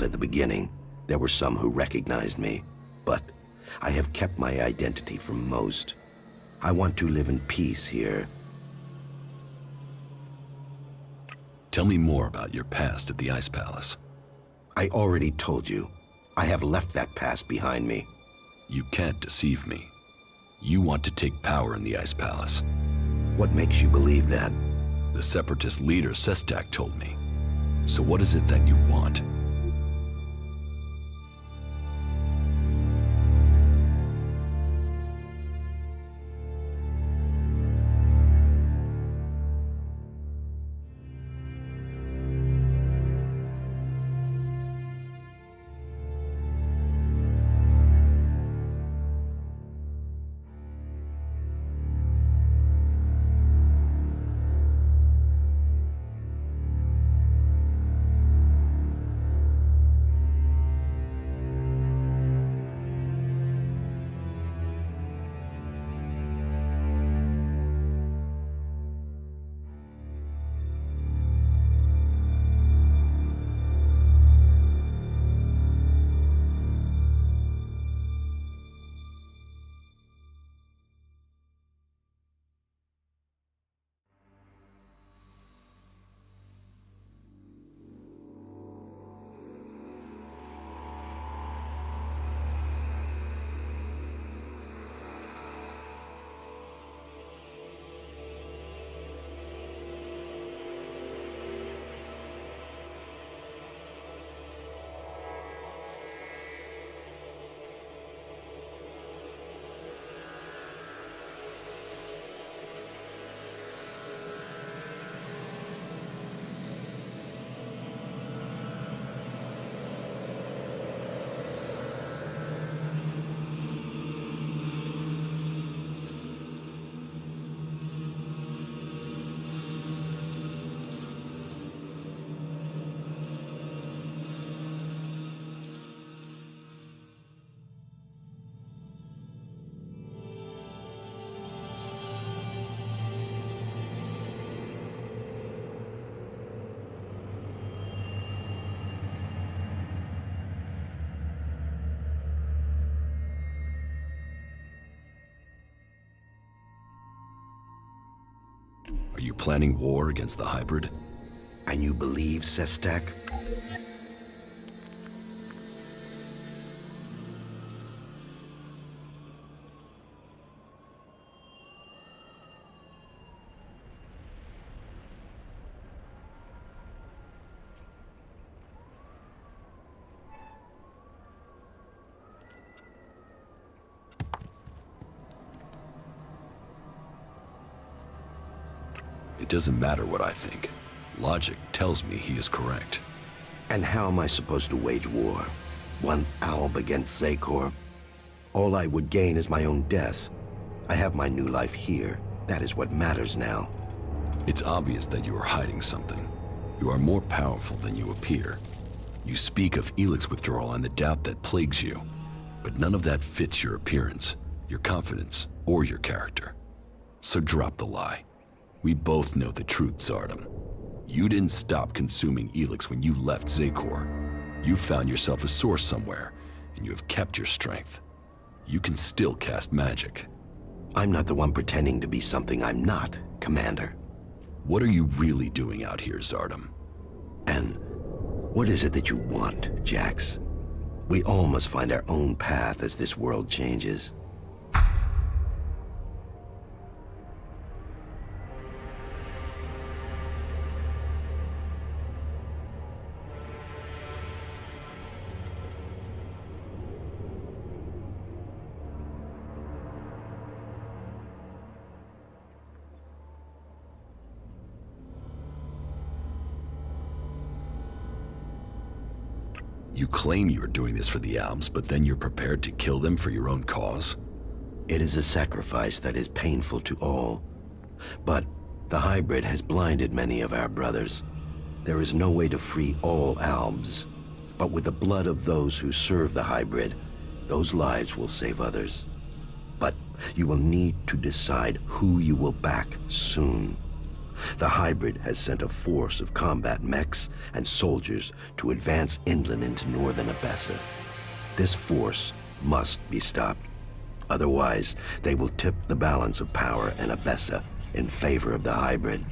difficult at the beginning. There were some who recognized me, but I have kept my identity from most. I want to live in peace here. Tell me more about your past at the Ice Palace. I already told you. I have left that past behind me. You can't deceive me. You want to take power in the Ice Palace. What makes you believe that? The Separatist leader, Sestak, told me. So what is it that you want? Are you planning war against the hybrid? And you believe Sestak? It doesn't matter what I think. Logic tells me he is correct. And how am I supposed to wage war? One alb against Zakor? All I would gain is my own death. I have my new life here. That is what matters now. It's obvious that you are hiding something. You are more powerful than you appear. You speak of ELEX withdrawal and the doubt that plagues you. But none of that fits your appearance, your confidence, or your character. So drop the lie. We both know the truth, Zardom. You didn't stop consuming ELEX when you left Zakor. You found yourself a source somewhere, and you have kept your strength. You can still cast magic. I'm not the one pretending to be something I'm not, Commander. What are you really doing out here, Zardom? And what is it that you want, Jax? We all must find our own path as this world changes. You claim you are doing this for the Alms, but then you're prepared to kill them for your own cause? It is a sacrifice that is painful to all. But the hybrid has blinded many of our brothers. There is no way to free all Albs. But with the blood of those who serve the hybrid, those lives will save others. But you will need to decide who you will back soon. The hybrid has sent a force of combat mechs and soldiers to advance inland into northern Abessa. This force must be stopped. Otherwise, they will tip the balance of power in Abessa in favor of the hybrid.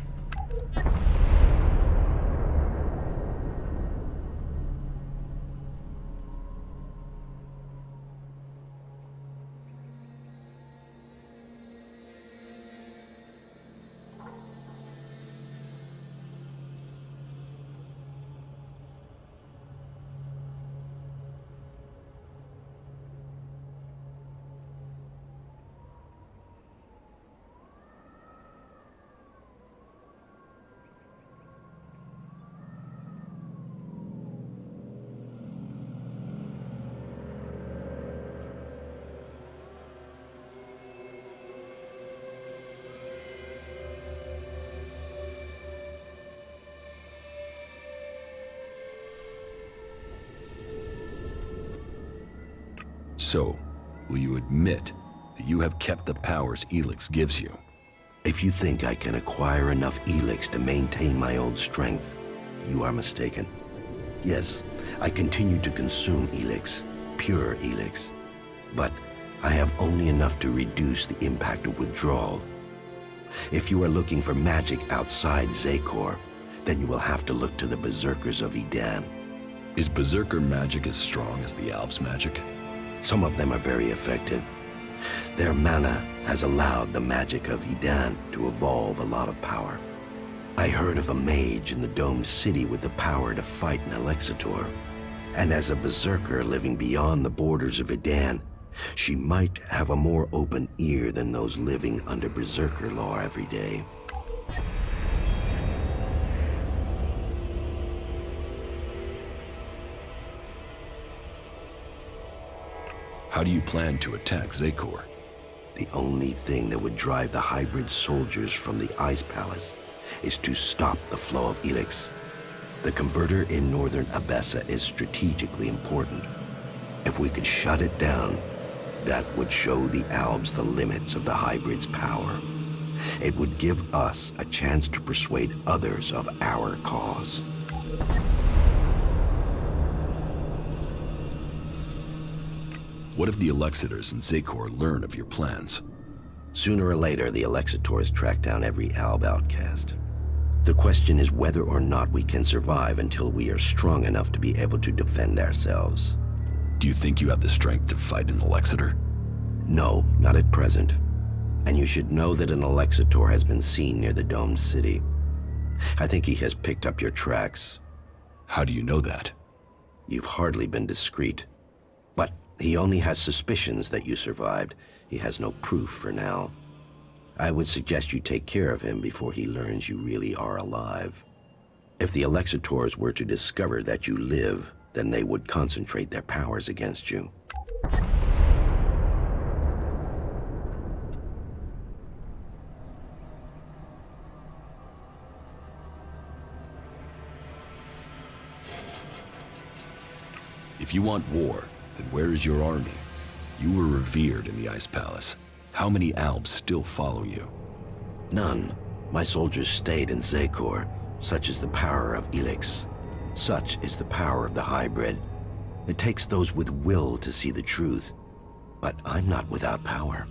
So, will you admit that you have kept the powers ELEX gives you? If you think I can acquire enough ELEX to maintain my old strength, you are mistaken. Yes, I continue to consume ELEX, pure ELEX, but I have only enough to reduce the impact of withdrawal. If you are looking for magic outside Zakor, then you will have to look to the Berserkers of Edan. Is Berserker magic as strong as the Alps magic? Some of them are very effective. Their mana has allowed the magic of Edan to evolve a lot of power. I heard of a mage in the domed city with the power to fight an Alexitor. And as a berserker living beyond the borders of Edan, she might have a more open ear than those living under berserker law every day. How do you plan to attack Zakor? The only thing that would drive the hybrid soldiers from the Ice Palace is to stop the flow of ELEX. The converter in northern Abessa is strategically important. If we could shut it down, that would show the Albs the limits of the hybrid's power. It would give us a chance to persuade others of our cause. What if the Alexitors in Zakor learn of your plans? Sooner or later, the Alexitors track down every Alb outcast. The question is whether or not we can survive until we are strong enough to be able to defend ourselves. Do you think you have the strength to fight an Alexitor? No, not at present. And you should know that an Alexitor has been seen near the domed city. I think he has picked up your tracks. How do you know that? You've hardly been discreet. But he only has suspicions that you survived. He has no proof for now. I would suggest you take care of him before he learns you really are alive. If the Alexitors were to discover that you live, then they would concentrate their powers against you. If you want war, then where is your army? You were revered in the Ice Palace. How many Albs still follow you? None. My soldiers stayed in Zakor. Such is the power of ELEX. Such is the power of the hybrid. It takes those with will to see the truth. But I'm not without power.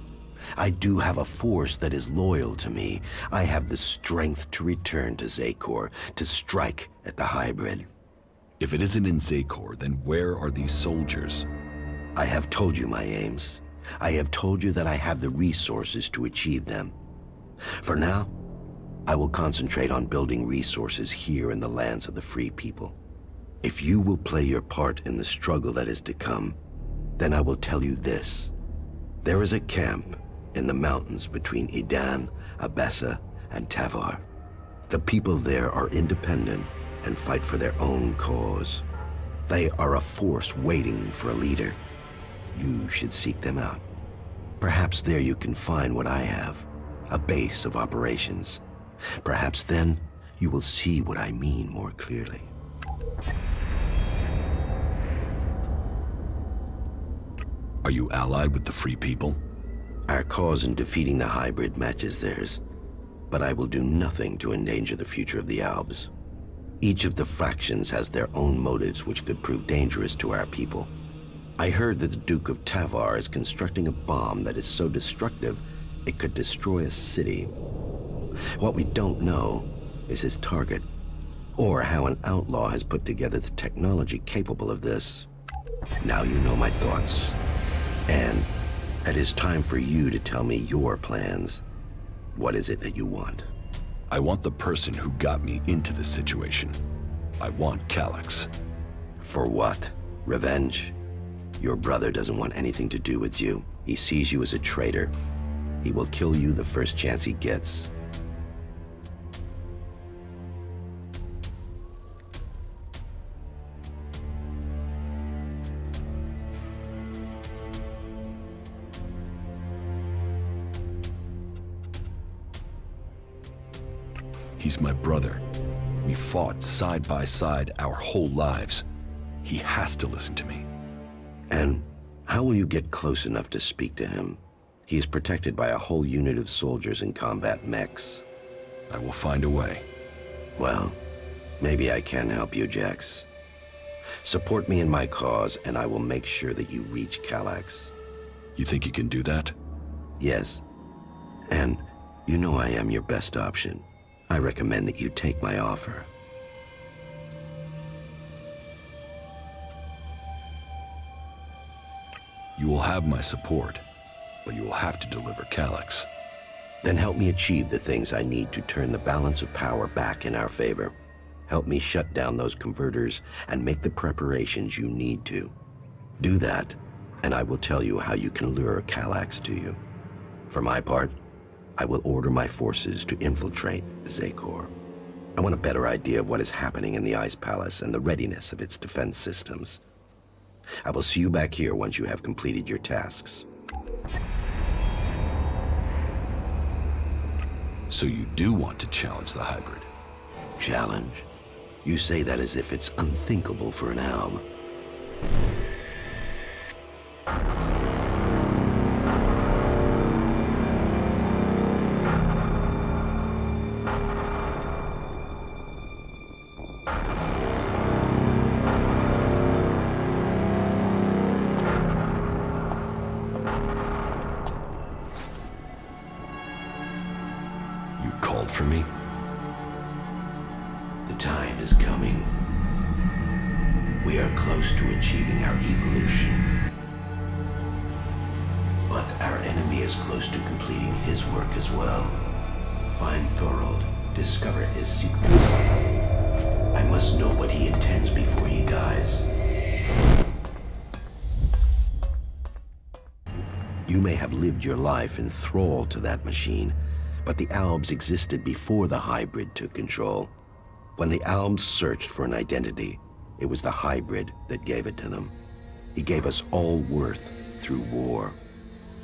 I do have a force that is loyal to me. I have the strength to return to Zakor, to strike at the hybrid. If it isn't in Zakor, then where are these soldiers? I have told you my aims. I have told you that I have the resources to achieve them. For now, I will concentrate on building resources here in the lands of the free people. If you will play your part in the struggle that is to come, then I will tell you this. There is a camp in the mountains between Edan, Abessa, and Tavar. The people there are independent and fight for their own cause. They are a force waiting for a leader. You should seek them out. Perhaps there you can find what I have, a base of operations. Perhaps then you will see what I mean more clearly. Are you allied with the Free People? Our cause in defeating the hybrid matches theirs. but I will do nothing to endanger the future of the Albs. Each of the factions has their own motives which could prove dangerous to our people. I heard that the Duke of Tavar is constructing a bomb that is so destructive it could destroy a city. What we don't know is his target, or how an outlaw has put together the technology capable of this. Now you know my thoughts, and it is time for you to tell me your plans. What is it that you want? I want the person who got me into this situation. I want Calyx. For what? Revenge? Your brother doesn't want anything to do with you. He sees you as a traitor. He will kill you the first chance he gets. He's my brother. We fought side by side our whole lives. He has to listen to me. And how will you get close enough to speak to him? He is protected by a whole unit of soldiers in combat mechs. I will find a way. Well, maybe I can help you, Jax. Support me in my cause, and I will make sure that you reach Calyx. You think you can do that? Yes. And you know I am your best option. I recommend that you take my offer. You will have my support, but you will have to deliver Calyx. Then help me achieve the things I need to turn the balance of power back in our favor. Help me shut down those converters and make the preparations you need to. Do that, and I will tell you how you can lure Calyx to you. For my part, I will order my forces to infiltrate Zakor. I want a better idea of what is happening in the Ice Palace and the readiness of its defense systems. I will see you back here once you have completed your tasks. So you do want to challenge the hybrid? Challenge? You say that as if it's unthinkable for an Alb. For me? The time is coming. We are close to achieving our evolution. But our enemy is close to completing his work as well. Find Thorold, discover his secrets. I must know what he intends before he dies. You may have lived your life in thrall to that machine, but the Albs existed before the hybrid took control. When the Albs searched for an identity, it was the hybrid that gave it to them. He gave us all worth through war.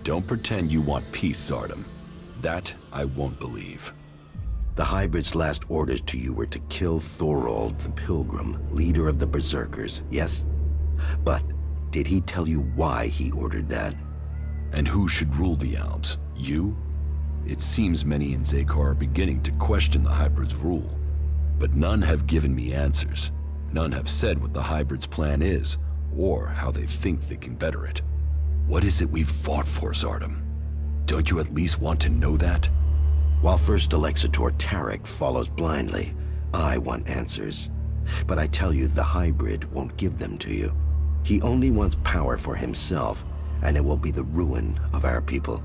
Don't pretend you want peace, Zardom. That I won't believe. The hybrid's last orders to you were to kill Thorold the Pilgrim, leader of the Berserkers, yes? But did he tell you why he ordered that? And who should rule the Albs? You? It seems many in Zakor are beginning to question the hybrid's rule. But none have given me answers. None have said what the hybrid's plan is, or how they think they can better it. What is it we've fought for, Zardom? Don't you at least want to know that? While First Alexitor Tarek follows blindly, I want answers. But I tell you, the hybrid won't give them to you. He only wants power for himself, and it will be the ruin of our people.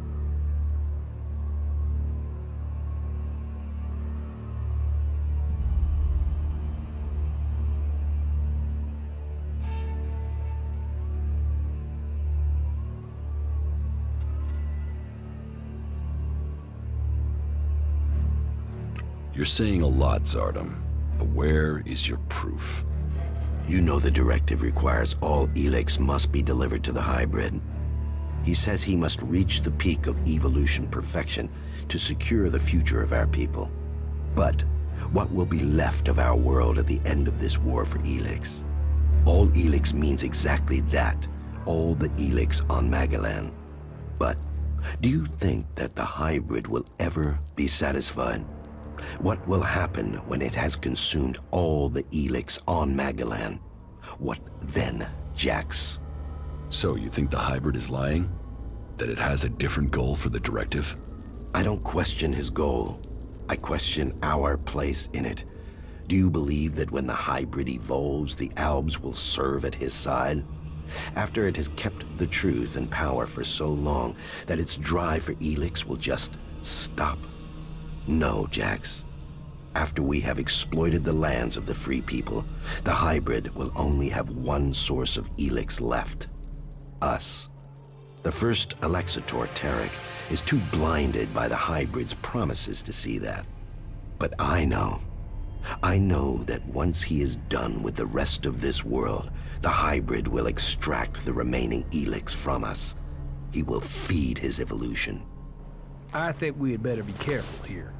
You're saying a lot, Zardom, but where is your proof? You know the directive requires all ELEX must be delivered to the hybrid. He says he must reach the peak of evolution perfection to secure the future of our people. But what will be left of our world at the end of this war for ELEX? All ELEX means exactly that, all the ELEX on Magalan. But Do you think that the hybrid will ever be satisfied? What will happen when it has consumed all the ELEX on Magalan? What then, Jax? So you think the hybrid is lying? That it has a different goal for the directive? I don't question his goal. I question our place in it. Do you believe that when the hybrid evolves, the Albs will serve at his side? After it has kept the truth and power for so long that its drive for ELEX will just stop? No, Jax. After we have exploited the lands of the free people, the hybrid will only have one source of ELEX left. Us. The first Alexitor, Tarek, is too blinded by the hybrid's promises to see that. But I know. I know that once he is done with the rest of this world, the hybrid will extract the remaining ELEX from us. He will feed his evolution. I think we had better be careful here.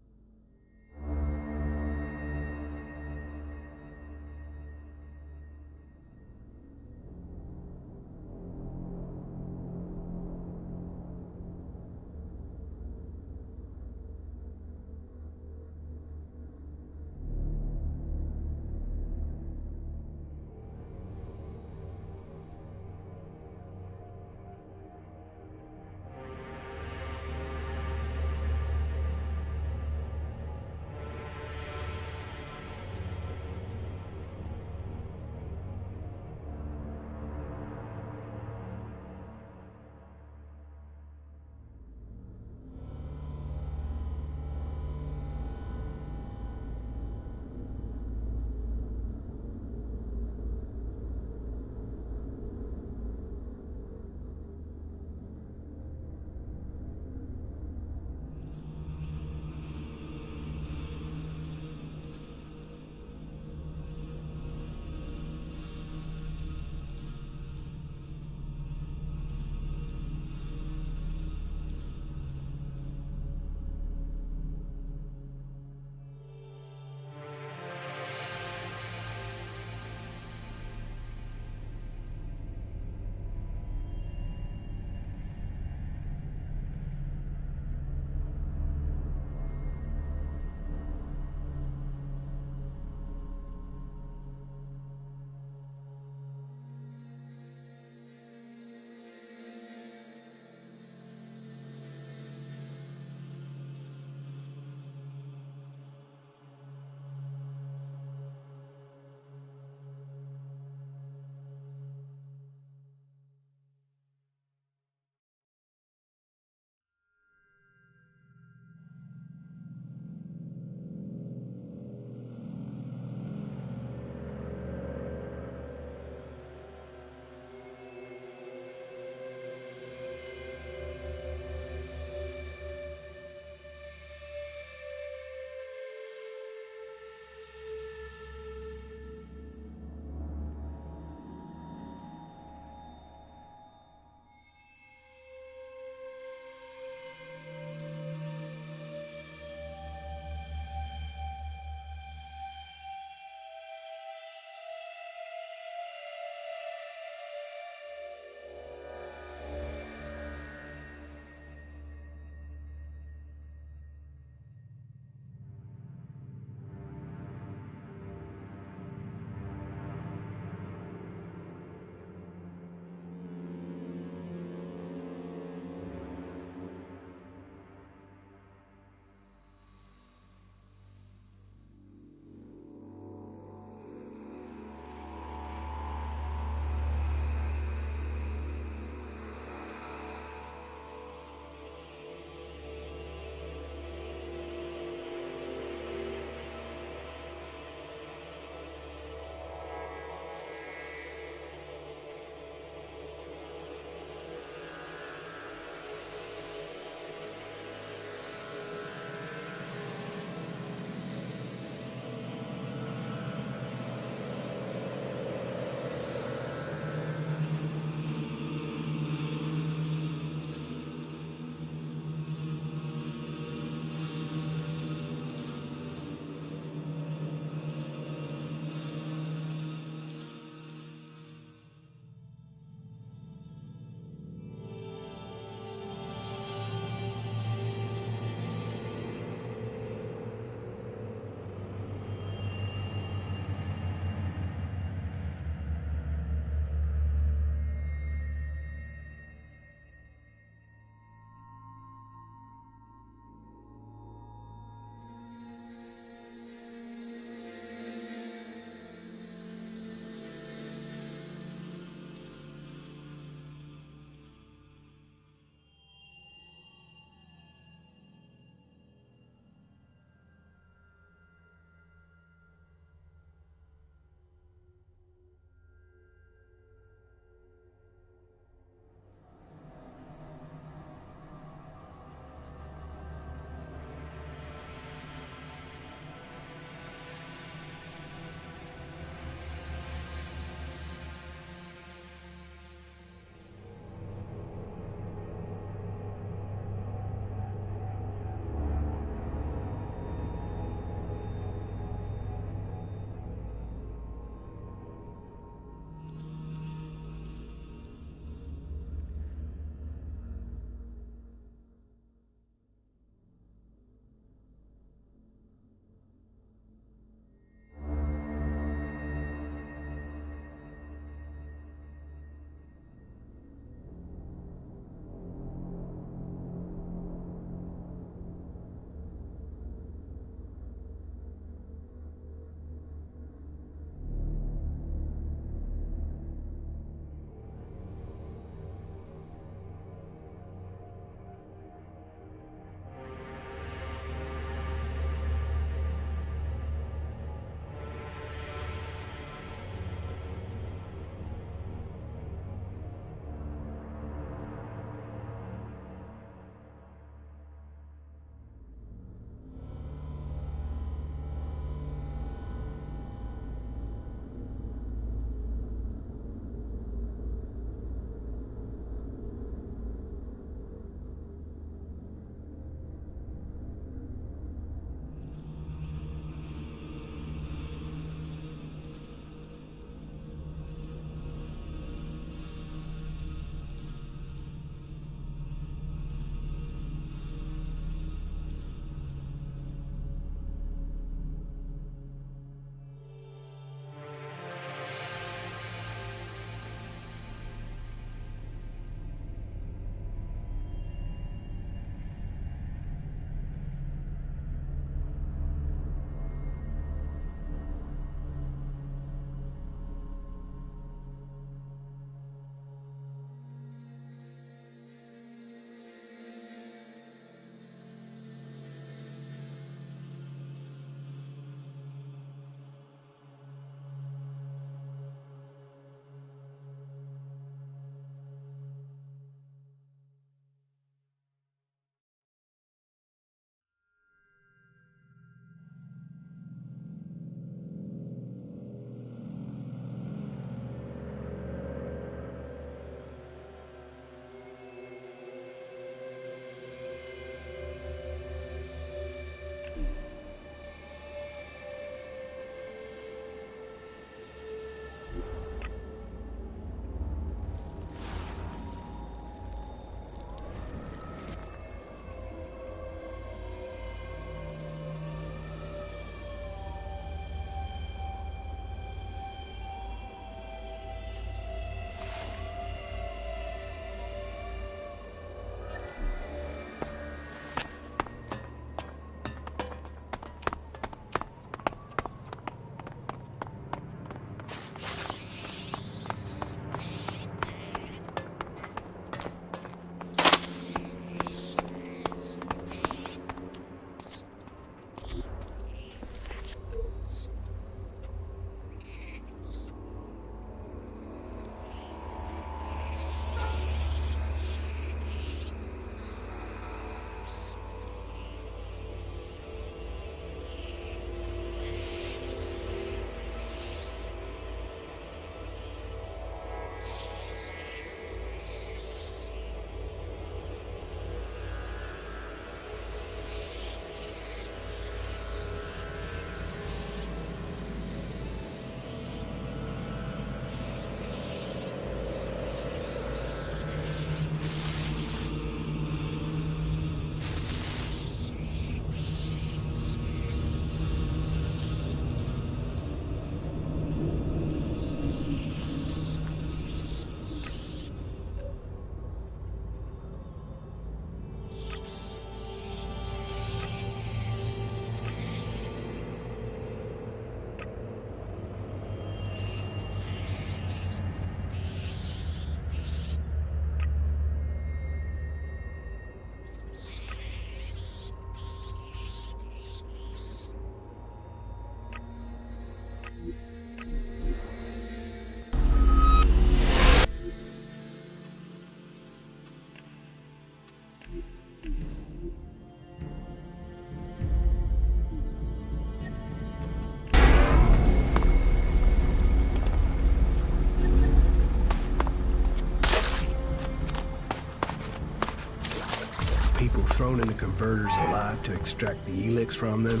thrown into converters alive to extract the ELEX from them.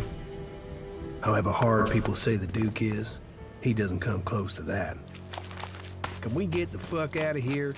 However hard people say the Duke is, he doesn't come close to that. Can we get the fuck out of here?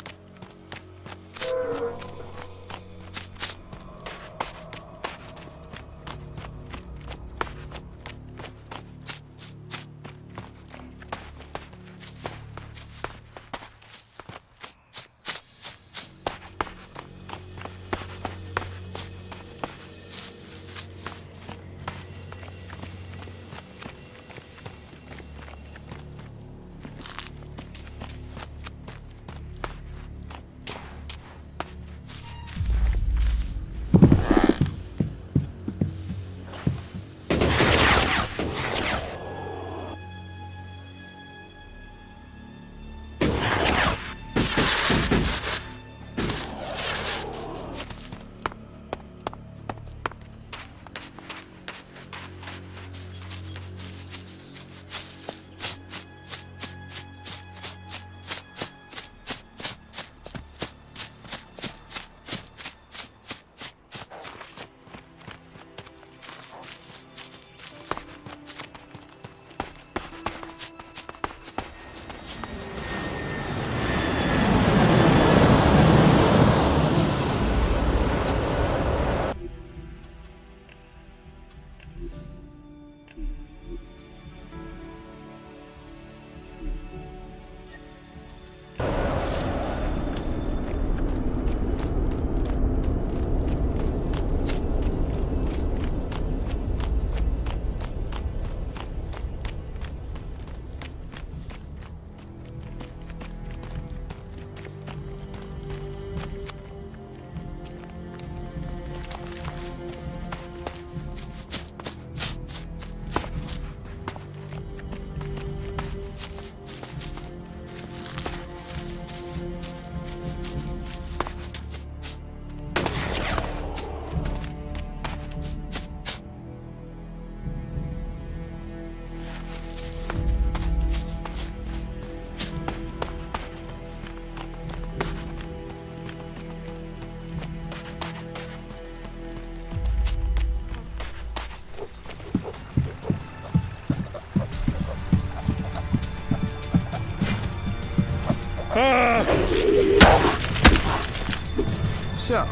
So,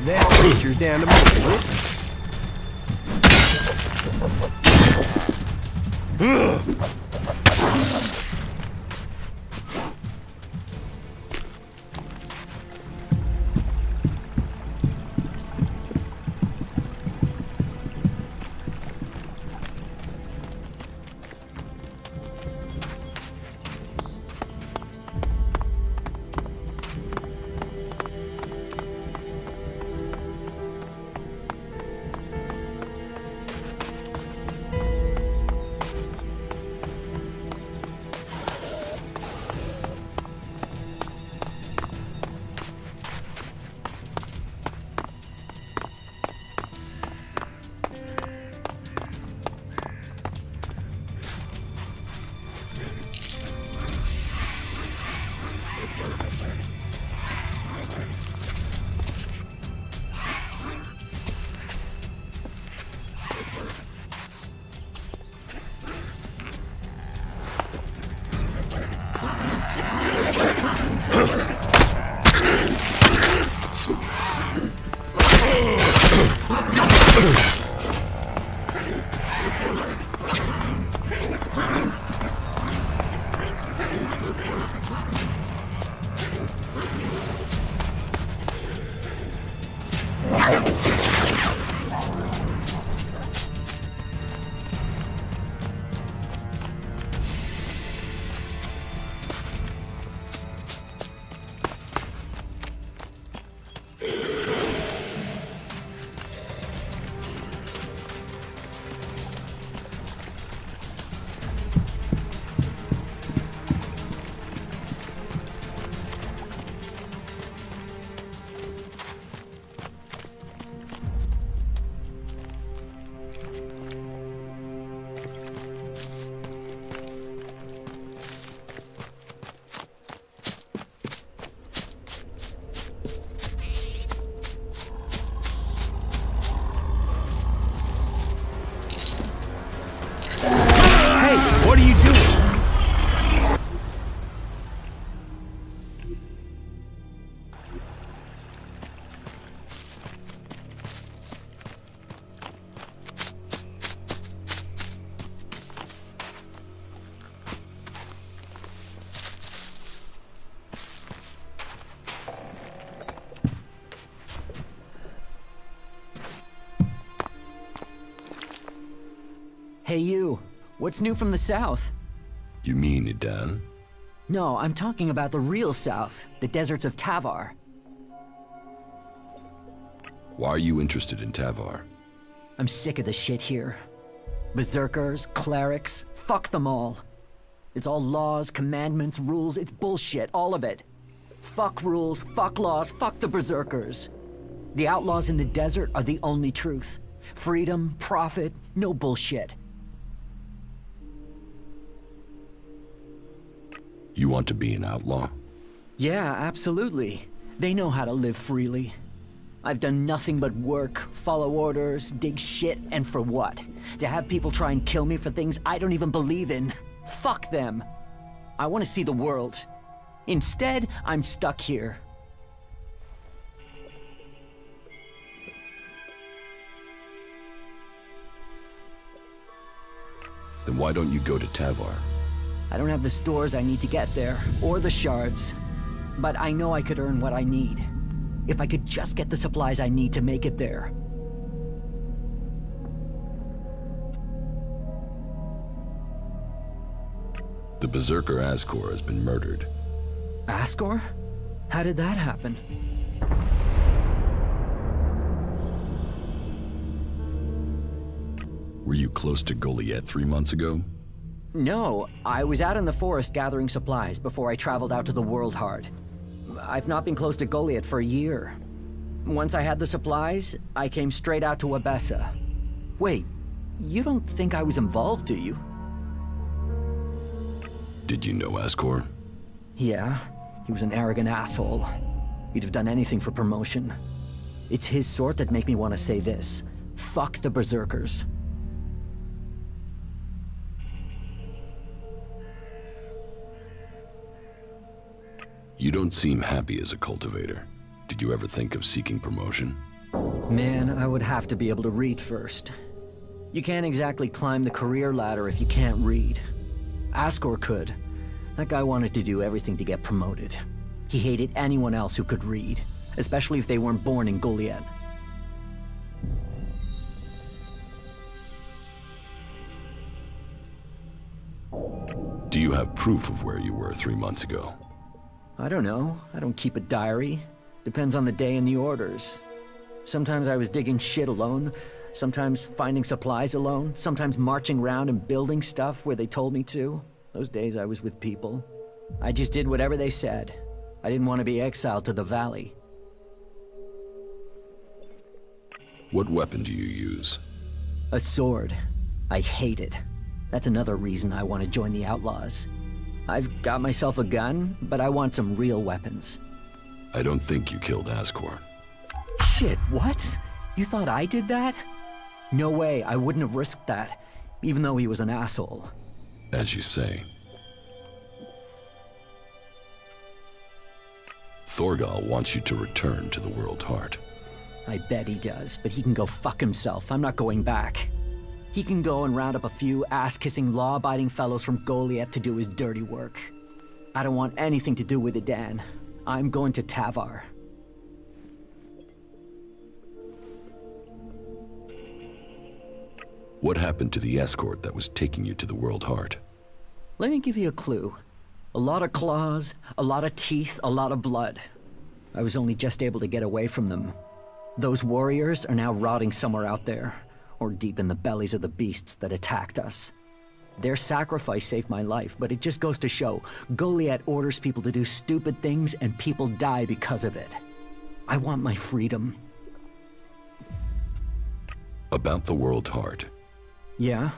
that creature's down to me, Hey you, what's new from the south? You mean Idan? No, I'm talking about the real south, the deserts of Tavar. Why are you interested in Tavar? I'm sick of the shit here. Berserkers, clerics, fuck them all. It's all laws, commandments, rules, it's bullshit, all of it. Fuck rules, fuck laws, fuck the berserkers. The outlaws in the desert are the only truth. Freedom, profit, no bullshit. You want to be an outlaw? Yeah, absolutely. They know how to live freely. I've done nothing but work, follow orders, dig shit, and for what? To have people try and kill me for things I don't even believe in. Fuck them. I want to see the world. Instead, I'm stuck here. Then why don't you go to Tavar? I don't have the stores I need to get there, or the shards. But I know I could earn what I need. If I could just get the supplies I need to make it there. The Berserker Ascor has been murdered. Ascor? How did that happen? Were you close to Goliath 3 months ago? No, I was out in the forest gathering supplies before I traveled out to the World Heart. I've not been close to Goliath for a year. Once I had the supplies, I came straight out to Abessa. Wait, you don't think I was involved, do you? Did you know Ascor? Yeah, he was an arrogant asshole. He'd have done anything for promotion. It's his sort that make me want to say this. Fuck the Berserkers. You don't seem happy as a cultivator. Did you ever think of seeking promotion? Man, I would have to be able to read first. You can't exactly climb the career ladder if you can't read. Ascor could. That guy wanted to do everything to get promoted. He hated anyone else who could read, especially if they weren't born in Goliath. Do you have proof of where you were 3 months ago? I don't know. I don't keep a diary. Depends on the day and the orders. Sometimes I was digging shit alone, sometimes finding supplies alone, sometimes marching around and building stuff where they told me to. Those days I was with people. I just did whatever they said. I didn't want to be exiled to the valley. What weapon do you use? A sword. I hate it. That's another reason I want to join the Outlaws. I've got myself a gun, but I want some real weapons. I don't think you killed Ascor. Shit, what? You thought I did that? No way, I wouldn't have risked that, even though he was an asshole. As you say. Thorgal wants you to return to the World Heart. I bet he does, but he can go fuck himself. I'm not going back. He can go and round up a few ass-kissing, law-abiding fellows from Goliath to do his dirty work. I don't want anything to do with it, Dan. I'm going to Tavar. What happened to the escort that was taking you to the World Heart? Let me give you a clue. A lot of claws, a lot of teeth, a lot of blood. I was only just able to get away from them. Those warriors are now rotting somewhere out there, or deep in the bellies of the beasts that attacked us. Their sacrifice saved my life, but it just goes to show, Goliath orders people to do stupid things and people die because of it. I want my freedom. About the World Heart. Yeah?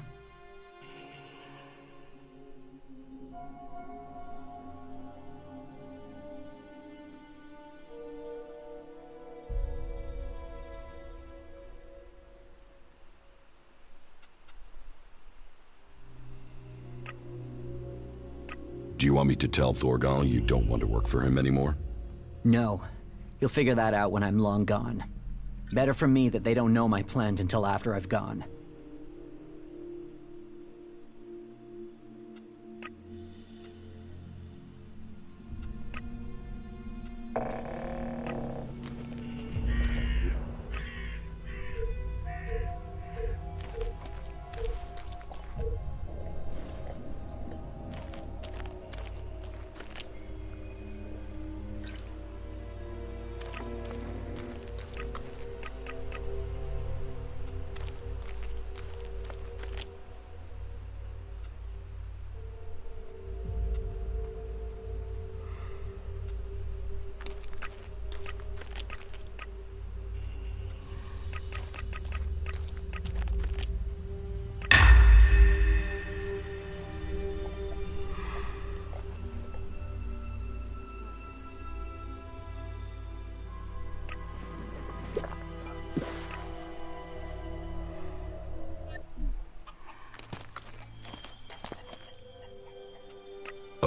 Do you want me to tell Thorgal you don't want to work for him anymore? No. He'll figure that out when I'm long gone. Better for me that they don't know my plans until after I've gone.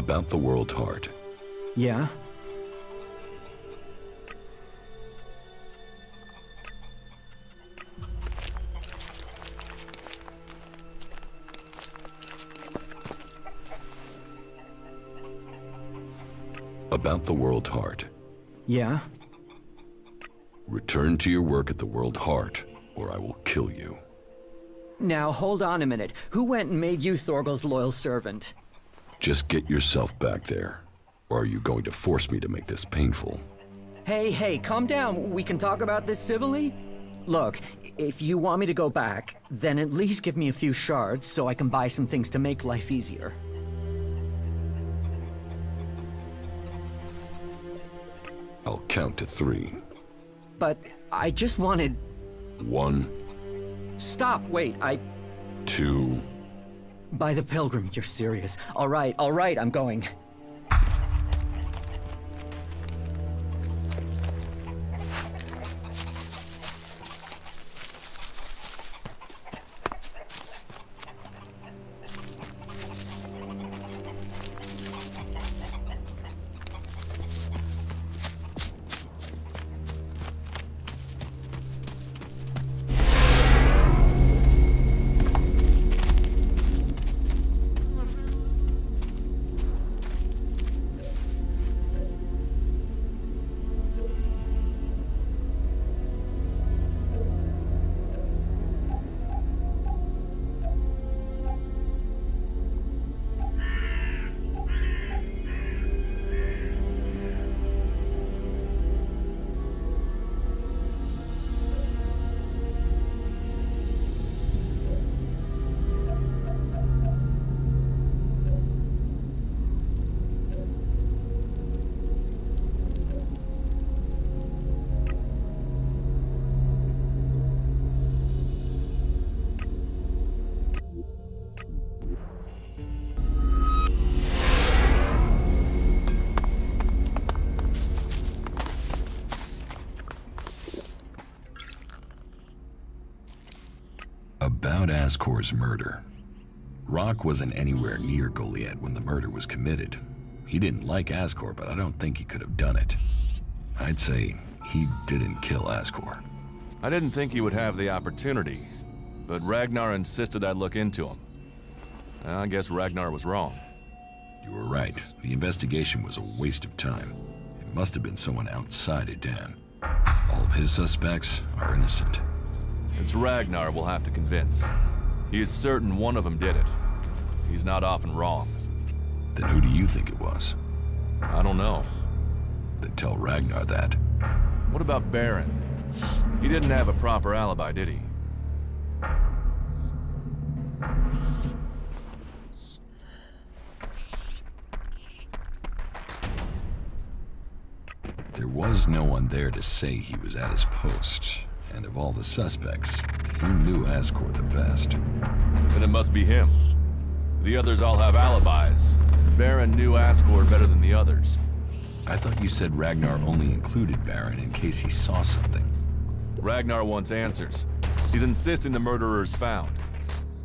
About the World Heart. Yeah? About the World Heart. Yeah? Return to your work at the World Heart, or I will kill you. Now, hold on a minute. Who went and made you Thorgal's loyal servant? Just get yourself back there. Or are you going to force me to make this painful? Hey, calm down. We can talk about this civilly? Look, if you want me to go back, then at least give me a few shards so I can buy some things to make life easier. I'll count to 3. But I just wanted... 1. Stop, wait, 2. By the Pilgrim, you're serious. All right, I'm going. About Ascor's murder. Rock wasn't anywhere near Goliad when the murder was committed. He didn't like Ascor, but I don't think he could have done it. I'd say he didn't kill Ascor. I didn't think he would have the opportunity, but Ragnar insisted I look into him. I guess Ragnar was wrong. You were right. The investigation was a waste of time. It must have been someone outside Edan. All of his suspects are innocent. It's Ragnar we'll have to convince. He is certain one of them did it. He's not often wrong. Then who do you think it was? I don't know. Then tell Ragnar that. What about Baron? He didn't have a proper alibi, did he? There was no one there to say he was at his post. And of all the suspects, he knew Ascor the best. Then it must be him. The others all have alibis. Baron knew Ascor better than the others. I thought you said Ragnar only included Baron in case he saw something. Ragnar wants answers. He's insisting the murderer is found.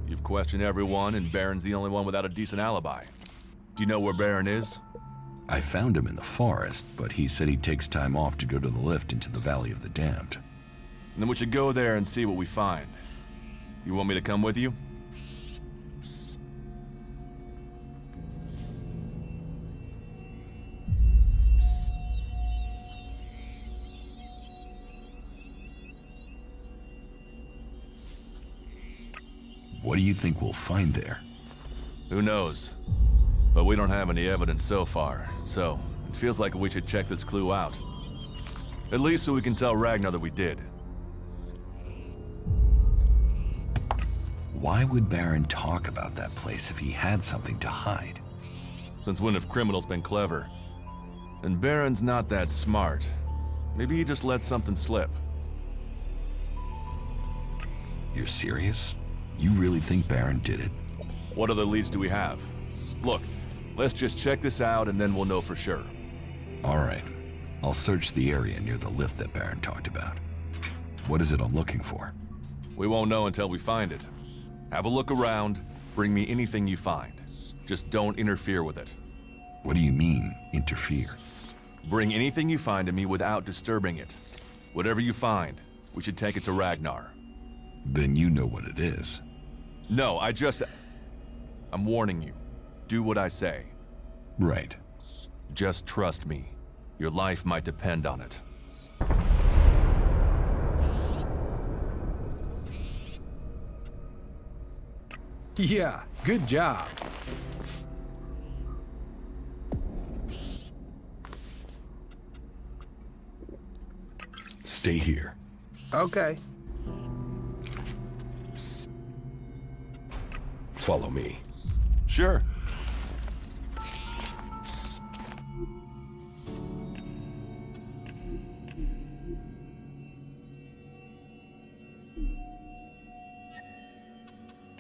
You've questioned everyone, and Baron's the only one without a decent alibi. Do you know where Baron is? I found him in the forest, but he said he takes time off to go to the lift into the Valley of the Damned. Then we should go there and see what we find. You want me to come with you? What do you think we'll find there? Who knows? But we don't have any evidence so far, so it feels like we should check this clue out. At least so we can tell Ragnar that we did. Why would Baron talk about that place if he had something to hide? Since when have criminals been clever? And Baron's not that smart. Maybe he just let something slip. You're serious? You really think Baron did it? What other leads do we have? Look, let's just check this out and then we'll know for sure. All right. I'll search the area near the lift that Baron talked about. What is it I'm looking for? We won't know until we find it. Have a look around, bring me anything you find. Just don't interfere with it. What do you mean, interfere? Bring anything you find to me without disturbing it. Whatever you find, we should take it to Ragnar. Then you know what it is. No, I'm warning you. Do what I say. Right. Just trust me. Your life might depend on it. Yeah, good job. Stay here. Okay. Follow me. Sure.